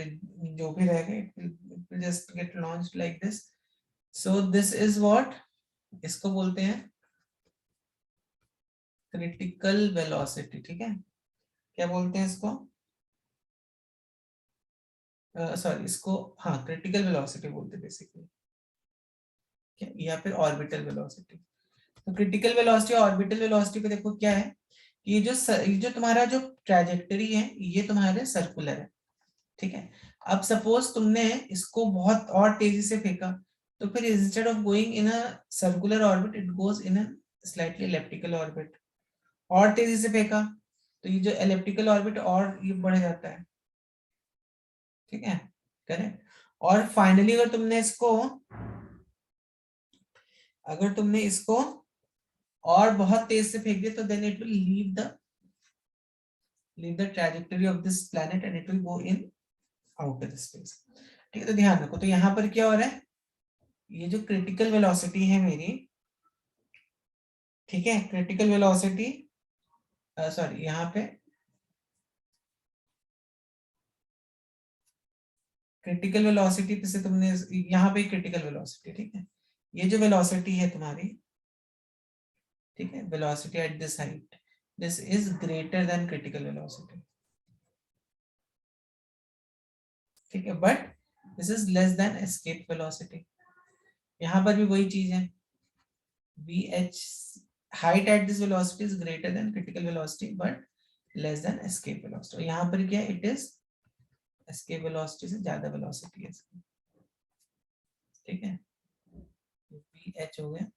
जो भी रहेगा it will just get launched like this. So this is what, इसको बोलते हैं क्रिटिकल वेलोसिटी, ठीक है। क्या बोलते हैं इसको, सॉरी इसको, हाँ क्रिटिकल वेलोसिटी बोलते हैं बेसिकली, या फिर ऑर्बिटल वेलोसिटी। तो क्रिटिकल वेलोसिटी और ऑर्बिटल वेलोसिटी पे देखो क्या है, कि ये जो तुम्हारा जो ट्रैजेक्टरी है ये तुम्हारे सर्कुलर है, ठीक है। अब सपोज तुमने इसको बहुत और तेजी से फेंका, तो फिर instead of going in a circular orbit it goes in a slightly elliptical orbit. और तेजी से फेंका तो ये जो एलिप्टिकल ऑर्बिट और ये बढ़ जाता है, ठीक है, करेक्ट। और फाइनली अगर तुमने इसको और बहुत तेज से फेंक दिया तो then it will leave the trajectory of this planet and it will go in outer space, ठीक है। तो ध्यान रखो, तो यहाँ पर क्या हो रहा है, ये जो क्रिटिकल वेलोसिटी है मेरी, ठीक है, क्रिटिकल वेलोसिटी, सॉरी यहाँ पे क्रिटिकल वेलोसिटी से तुमने यहाँ पे क्रिटिकल वेलोसिटी, ठीक है, ये जो वेलोसिटी है तुम्हारी, ठीक है, velocity at this height, this is greater than critical velocity, ठीक है, but this is less than escape velocity. यहाँ पर भी वही चीज है, vh height at this velocity is greater than critical velocity but less than escape velocity। और यहाँ पर क्या है, it is escape velocity से ज्यादा velocity है इसकी, ठीक है, vh हो गया,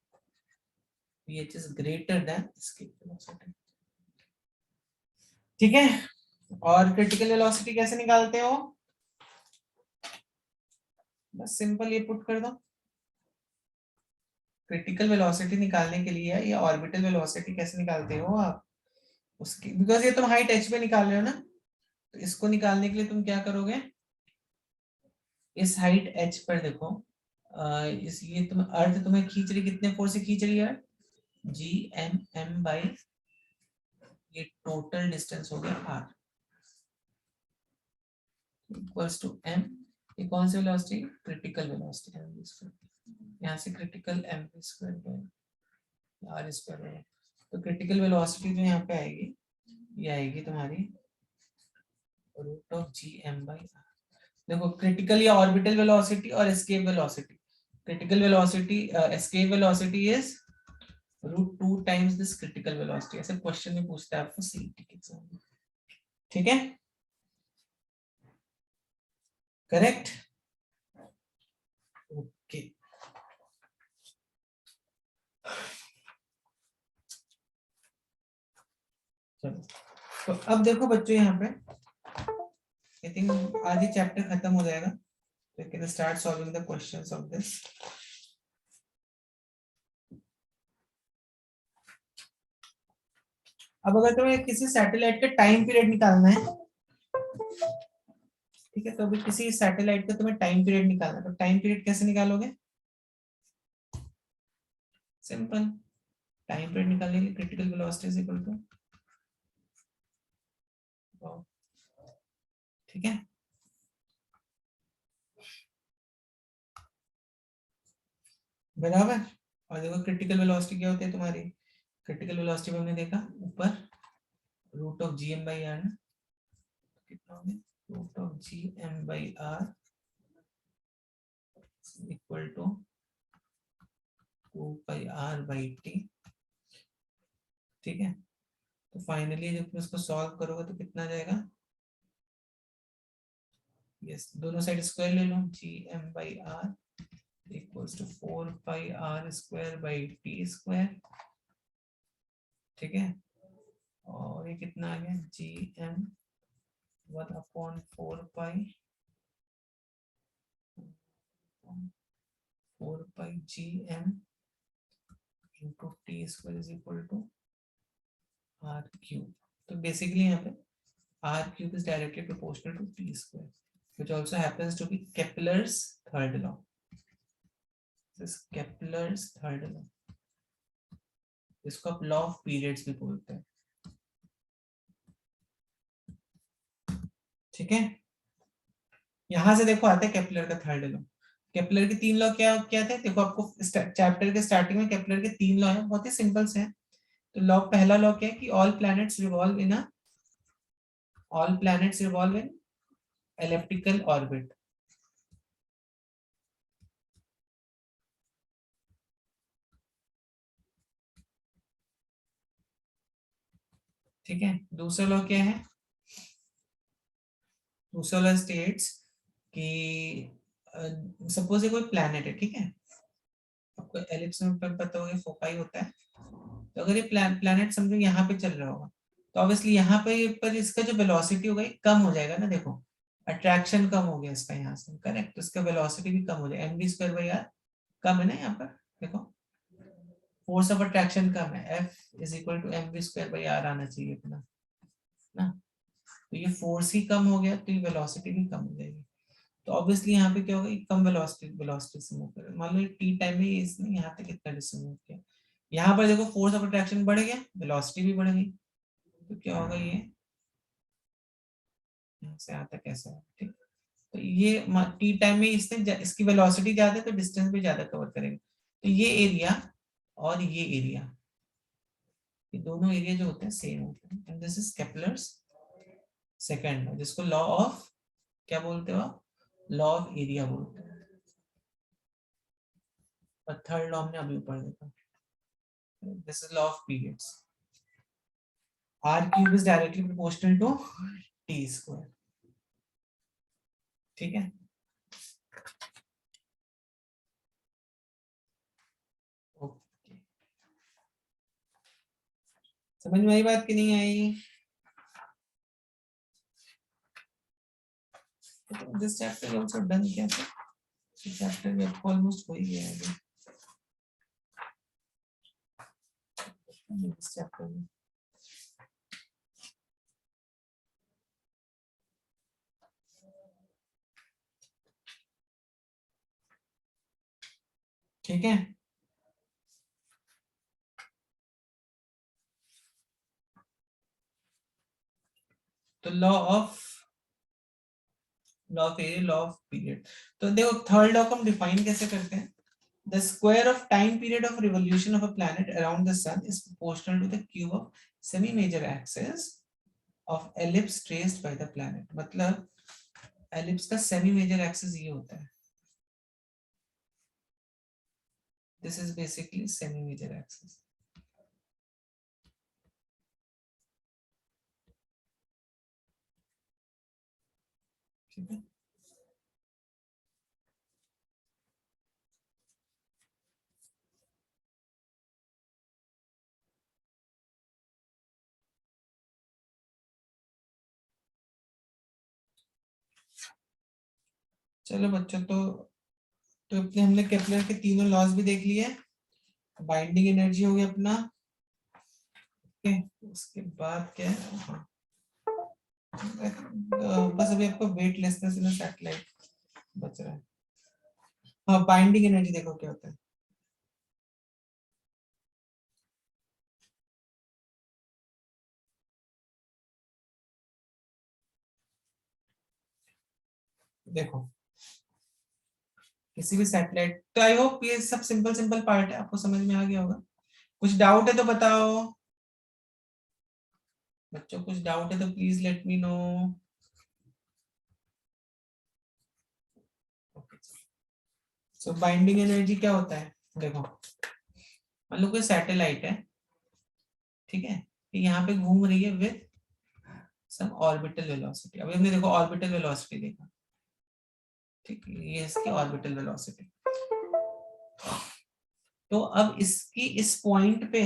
vh is greater than escape velocity, ठीक है। और क्रिटिकल वेलोसिटी कैसे निकालते हो, बस सिंपल ये पुट कर दो। क्रिटिकल वेलोसिटी निकालने के लिए या ऑर्बिटल वेलोसिटी कैसे निकालते हो आप, उसकी, बिकॉज ये तुम हाइट h पे निकाल रहे हो ना, तो इसको निकालने के लिए तुम क्या करोगे, इस हाइट h पर देखो, इस ये तुम अर्थ तुम्हें खींच रही, कितने फोर्स से खींच रही है, जी एम एम बाई ये टोटल डिस्टेंस हो गया r इक्वल्स टू m। ये कौन सी वेलोसिटी, क्रिटिकल वेलोसिटी है, यहाँ से critical M square R square है। तो क्रिटिकल वेलोसिटी जो यहाँ पे आएगी, ये आएगी तुम्हारी root of G M by R. देखो क्रिटिकल या ऑर्बिटल वेलोसिटी और escape velocity, critical velocity escape velocity is root 2 times this critical velocity, ऐसे क्वेश्चन में पूछता है आपको सीईटी के एग्जाम में, ठीक है, करेक्ट, ओके। चलो तो अब देखो बच्चों, यहाँ पे आई थिंक आज ही चैप्टर खत्म हो जाएगा, तो you can start solving the questions of this. अब अगर तुम्हें किसी सैटेलाइट का टाइम पीरियड निकालना है, ठीक है, तो अभी किसी सैटेलाइट का तुम्हें टाइम पीरियड निकालना है, तो टाइम पीरियड कैसे निकालोगे? सिंपल, टाइम पीरियड निकालने के लिए critical velocity is equal to, ठीक है, बराबर। और देखो क्रिटिकल वेलोसिटी क्या होती है तुम्हारी, क्रिटिकल वेलोसिटी में हमने देखा ऊपर root of G M by R, कितना हो गया, root of G M by R equal to 2 pi R by T, ठीक है। तो फाइनली जब तुम इसको सॉल्व करोगे तो कितना आ जाएगा, यस दोनों साइड स्क्वायर ले लो, G M by R equals to 4 pi R square by T square, ठीक है। और ये कितना आ गया, G M 1/4 pi 4 pi G M into T square is equal to R cube. तो बेसिकली यहाँ पे R cube is directly proportional to T square, which also happens to be Kepler's third law. This is Kepler's third law. इसको आप लॉ ऑफ पीरियड्स भी बोलते हैं, ठीक है। यहां से देखो आता है केपलर का थर्ड लॉ। केपलर के 3 लॉ क्या क्या थे, देखो आपको चैप्टर के स्टार्टिंग में केपलर के 3 लॉ हैं, बहुत ही सिंपल से हैं। तो लॉ, पहला लॉ क्या है कि ऑल प्लैनेट्स रिवॉल्व इन एलिप्टिकल ऑर्बिट, ठीक है। दूसरा लॉ क्या है, दूसरा लॉ स्टेट्स कि सपोज ये कोई प्लैनेट है, ठीक है, आपको एलिप्स में पता होगा फोकाई होता है, तो अगर ये प्लैनेट समझो यहाँ पे चल रहा होगा, तो ऑब्वियसली यहाँ पे पर इसका जो वेलोसिटी होगा ये कम हो जाएगा ना, देखो अट्रैक्शन कम हो गया इसका यहाँ से, करेक्ट, तो इसका वेलोसिटी भी कम हो जाएगा, M V square by R कम है ना यहाँ पर, देखो फोर्स ऑफ अट्रैक्शन कम है, F is equal to M V square by R आना चाहिए अपना ना, तो ये फोर्स ही कम हो गया तो ये वेलोसिटी भी कम हो जाएगी। तो ऑब्वियसली यहाँ पे क्या होगा, कम वेलोसिटी से मूव करेगा, मान लो टी टाइम में इसने यहाँ तक कितना डिस्टेंस मूव किया, यहाँ पर देखो फोर्स ऑफ अट्रैक्शन बढ़ गया, वेलोसिटी भी बढ़ गई, तो क्या होगा, ये यहाँ से आता कैसा है, ठीक। तो ये टी टाइम में इसने इसकी वेलोसिटी ज्यादा है तो डिस्टेंस भी ज्यादा कवर करेगा, तो ये एरिया और ये एरिया, ये दोनों एरिया जो होते हैं सेम होते हैं, and this is Kepler's second law, जिसको लॉ ऑफ क्या बोलते हो, लॉ ऑफ एरिया बोलते हैं। और थर्ड लॉ हमने अभी ऊपर देखा, this is law of periods, R cube is directly proportional to T square, ठीक है। ओके, समझ में आई बात कि नहीं आई? दिस चैप्टर आल्सो डन, क्या था चैप्टर में ऑलमोस्ट हो ही गया है दिस चैप्टर में, ठीक है। तो law of area, law of period, तो देखो थर्ड लॉ को हम डिफाइन कैसे करते हैं, the square of time period of revolution of a planet around the sun is proportional to the cube of semi major axis of ellipse traced by the planet, मतलब ellipse का semi major axis ये होता है, this is basically semi major axis, ठीक है। चलो बच्चों, तो अपने हमने केपलर के तीनों लॉज भी देख लिए, बाइंडिंग एनर्जी हो गया अपना, ओके। उसके बाद क्या है, पास अभी आपको वेटलेसनेस इन सैटेलाइट बच रहा है। हाँ, बाइंडिंग एनर्जी देखो क्या होता है। देखो किसी भी सैटेलाइट, तो आई होप ये सब सिंपल सिंपल पार्ट है, आपको समझ में आ गया होगा। कुछ डाउट है तो बताओ बच्चों, कुछ डाउट है तो please let me know. So binding energy क्या होता है, देखो मान लो कोई सैटेलाइट है, ठीक है, ये यहाँ पे घूम रही है विद सम ऑर्बिटल वेलोसिटी। अभी हमने देखो ऑर्बिटल वेलोसिटी देखा, ठीक है, ये इसकी ऑर्बिटल वेलोसिटी। तो अब इसकी इस पॉइंट पे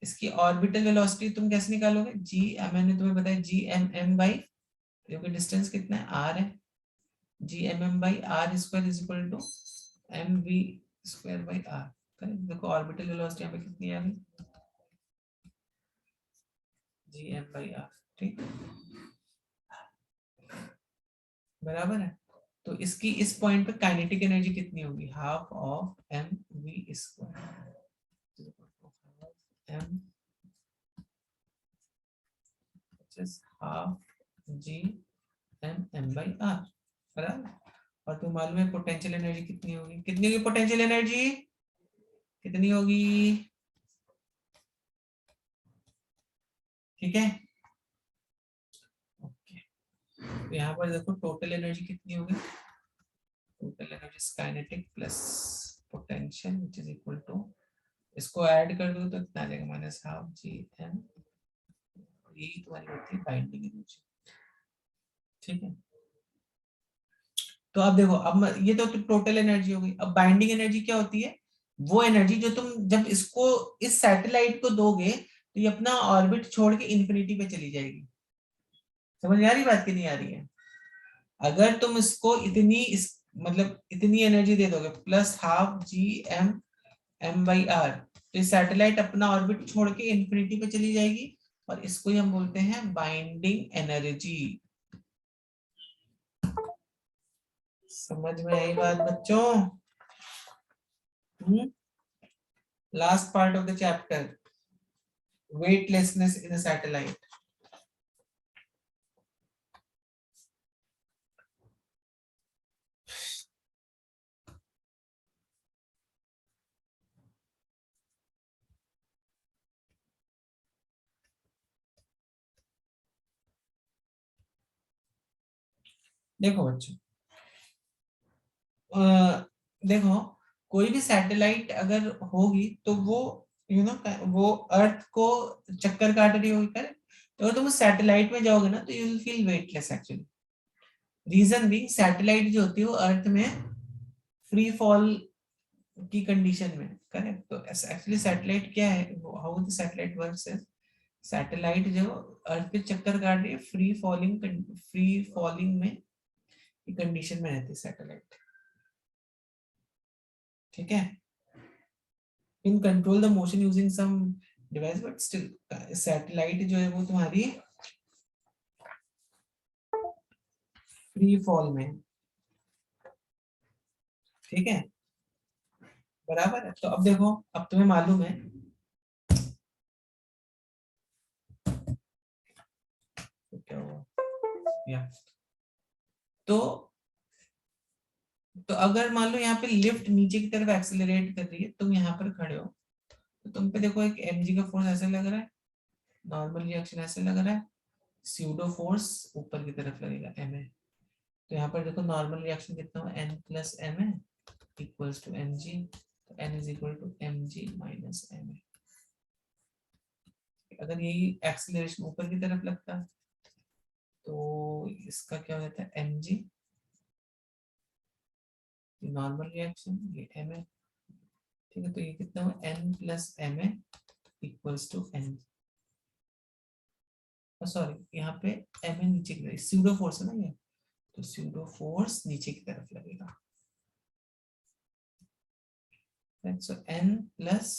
इसकी ऑर्बिटल वेलोसिटी तुम कैसे निकालोगे, जी, मैंने तुम्हें बताया जी एम एम बाई, क्योंकि डिस्टेंस कितना है, आर है, G M M by R square is equal to M V square by R. देखो ऑर्बिटल वेलोसिटी यहाँ पे कितनी आ गई, जी एम बाई आर, ठीक, बराबर है। तो इसकी इस पॉइंट पे काइनेटिक एनर्जी कितनी होगी, half of M V square M half G M M by R, बराबर। और तो मालूम है पोटेंशियल एनर्जी कितनी होगी, कितनी होगी पोटेंशियल एनर्जी, कितनी होगी, ठीक है, ओके। तो यहाँ पर देखो टोटल एनर्जी कितनी होगी, total energy kinetic plus potential which is equal to, इसको ऐड कर दो तो कितना आ जाएगा, माइनस हाफ जी एम, यही तुम्हारी होती है बाइंडिंग एनर्जी, ठीक है। तो अब देखो, अब ये तो टोटल एनर्जी हो गई, अब बाइंडिंग एनर्जी क्या होती है, वो एनर्जी जो तुम जब इसको इस सैटेलाइट को दोगे तो ये अपना ऑर्बिट छोड़ के इन्फिनिटी पे चली जाएगी। समझ में आ रही बात कि नहीं आ रही है, अगर तुम इसको इतनी मतलब इतनी एनर्जी दे दोगे plus half G M M by R, तो ये सैटेलाइट अपना ऑर्बिट छोड़ के इन्फिनिटी पे चली जाएगी, और इसको ही हम बोलते हैं बाइंडिंग एनर्जी। समझ में आई बात बच्चों, last part of the chapter, weightlessness in a satellite। देखो बच्चों, देखो कोई भी सैटेलाइट अगर होगी तो वो वो अर्थ को चक्कर काट रही होगी, करेक्ट। तो अगर तुम सैटेलाइट में जाओगे ना तो you will feel weightless actually. Reason भी सैटेलाइट जो होती है वो अर्थ में फ्री फॉल की कंडीशन में, करेक्ट। तो एक्चुअली सैटेलाइट क्या है, हाउ द सैटेलाइट वर्क्स है, सैटेलाइट जो अर्थ पे चक्कर काट रही है फ्री फॉलिंग में कंडीशन में रहती है सैटेलाइट, ठीक है। इन control the motion using some device, but still satellite जो है वो तुम्हारी फ्री फॉल में, ठीक है, बराबर है। तो अब देखो, अब तुम्हें मालूम है, तो क्या हुआ या तो अगर मान लो यहाँ पे लिफ्ट नीचे की तरफ एक्सेलरेट कर रही है, तुम यहाँ पर खड़े हो, तो तुम पे देखो एक mg का फोर्स ऐसे लग रहा है, नॉर्मल रिएक्शन ऐसे लग रहा है, स्यूडो फोर्स ऊपर की तरफ लगेगा ma। तो यहाँ पर देखो नॉर्मल रिएक्शन कितना हो, n plus ma equals to mg, तो n is equal to mg minus ma। अगर यही एक्सेलरेशन ऊपर की तरफ लगता तो इसका क्या हो जाता है, mg, नॉर्मल रिएक्शन, ये ma, ठीक है। तो ये कितना हो, n plus ma equals to n, sorry यहाँ पे ma नीचे की तरफ, स्यूडो फोर्स है ना ये, तो स्यूडो फोर्स नीचे की तरफ लगेगा, so n plus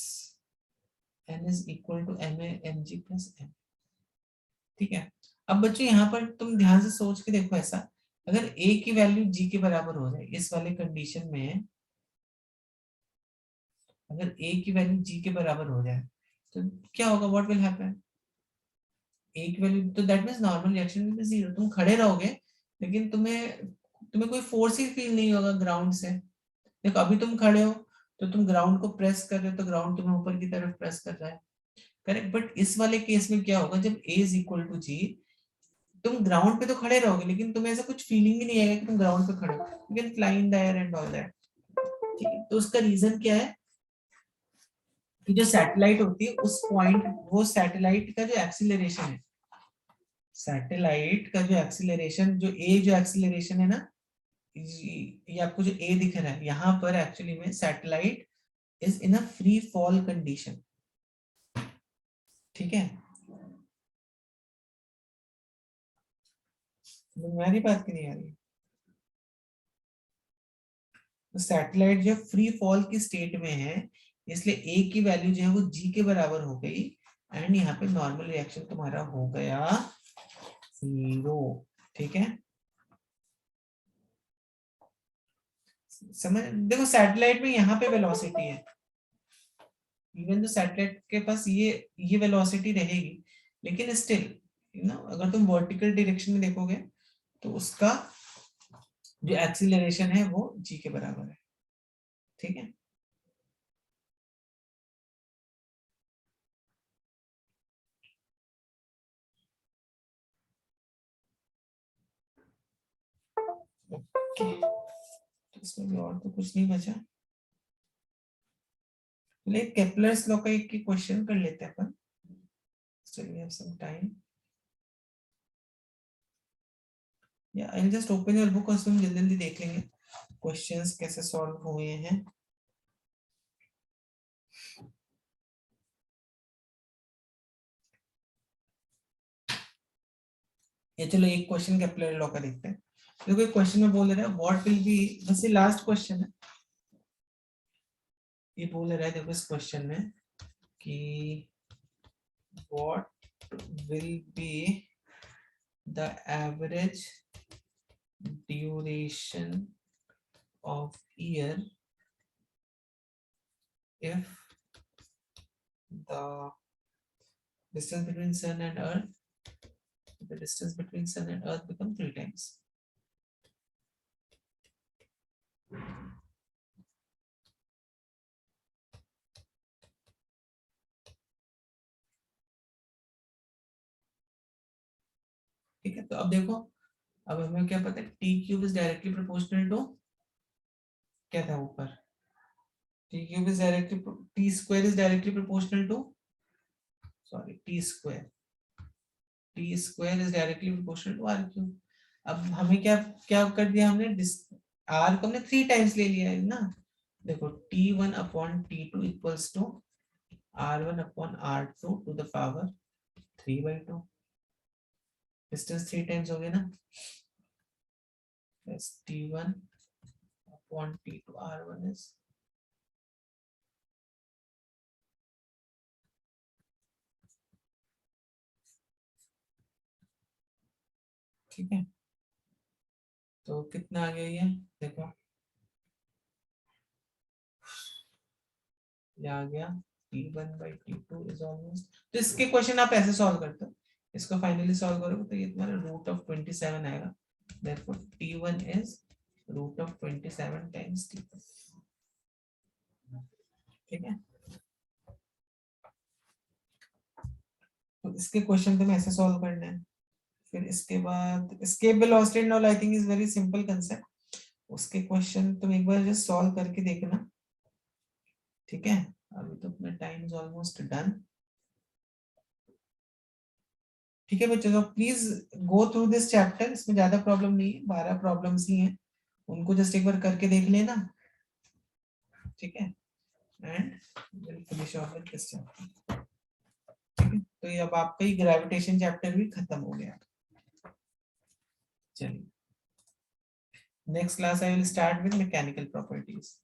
n is equal to ma mg plus m, ठीक है। अब बच्चों यहाँ पर तुम ध्यान से सोच के देखो, ऐसा अगर a की वैल्यू g के बराबर हो जाए इस वाले कंडीशन में, अगर a की वैल्यू g के बराबर हो जाए तो क्या होगा, व्हाट विल हैपन, a की वैल्यू, तो that means normal reaction will be zero. तुम खड़े रहोगे लेकिन तुम्हें तुम्हें कोई फोर्स ही फील नहीं होगा ग्राउंड से। देखो अभी तुम खड़े हो तो तुम ग्राउंड को प्रेस कर रहे हो तो ग्राउंड तुम्हें ऊपर की तरफ प्रेस कर रहा है, करेक्ट। बट इस वाले केस में क्या होगा, जब a इज इक्वल टू जी, तुम ग्राउंड पे तो खड़े रहोगे लेकिन तुम्हें ऐसा कुछ फीलिंग ही नहीं आएगा कि तुम ग्राउंड पे खड़े हो, you can fly in the air and all that. ठीक है, तो उसका रीजन क्या है कि जो सैटेलाइट होती है उस पॉइंट, वो सैटेलाइट का जो एक्सीलरेशन है, सैटेलाइट का जो एक्सीलरेशन, जो ए जो एक्सीलरेशन है ना, ये आपको जो ए दिख रहा है यहाँ पर, एक्चुअली में satellite is in a free fall condition. ठीक है, मेरी बात की नहीं आ रही, तो सैटेलाइट जो फ्री फॉल की स्टेट में है, इसलिए ए की वैल्यू जो है वो जी के बराबर हो गई, एंड यहाँ पे नॉर्मल रिएक्शन तुम्हारा हो गया जीरो। ठीक है, समझ, देखो सैटेलाइट में यहाँ पे वेलोसिटी है, इवन तो सैटेलाइट के पास ये वेलोसिटी रहेगी, लेकिन स्टिल यू नो अगर तुम वर्टिकल डायरेक्शन में देखोगे तो उसका जो एक्सीलरेशन है वो जी के बराबर है। ठीक है, ओके, तो इसमें भी और तो कुछ नहीं बचा, चलिए केपलर्स लॉ का एक क्वेश्चन कर लेते हैं अपन, so we have some time, या I just open your book और उसमें जल्दी जल्दी देख लेंगे क्वेश्चंस कैसे सॉल्व हुए हैं। ये चलो एक क्वेश्चन केपलर लॉ का देखते हैं। देखो एक क्वेश्चन में बोल रहा है व्हाट विल बी, बस ये लास्ट क्वेश्चन है, ये बोल रहा है देखो इस क्वेश्चन में कि what will be the average duration of year if the distance between sun and earth, the distance between sun and earth become 3 times. ठीक है, तो अब देखो, अब हमें क्या पता है, T cube is directly proportional to, क्या था ऊपर, T cube is directly, T square is directly proportional to, sorry T square is directly proportional to R cube. अब हमें क्या क्या कर दिया हमने, आर को हमने 3 टाइम्स ले लिया है ना, देखो t1 upon t2 equals to r1 upon r2 to the power 3/2, distance 3 times हो गया ना, t1 upon t2 r1 is, ठीक है, तो कितना आ गया ये, देखो ये आ गया t1/t2 इज ऑलमोस्ट, तो इसके क्वेश्चन आप ऐसे सॉल्व करते हो, इसको फाइनली सॉल्व करोगे तो ये तुम्हारा रूट ऑफ 27 आएगा, therefore t1 is root of 27 times t2। ठीक है, तो इसके क्वेश्चन तुम्हें ऐसे सॉल्व करना है। फिर इसके बाद escape velocity and all I think is very simple concept, उसके क्वेश्चन तुम एक बार जस्ट सॉल्व करके देखना। ठीक है, अभी तो अपना टाइम इज ऑलमोस्ट डन। ठीक है बच्चों, तो please go through this chapter, इसमें ज्यादा प्रॉब्लम नहीं है, 12 प्रॉब्लम्स ही हैं, उनको जस्ट एक बार करके देख लेना। ठीक है, and will finish off with this chapter. ठीक है, तो ये अब आपका ही ग्रेविटेशन चैप्टर भी खत्म हो गया। चलिए next class I will start with mechanical properties.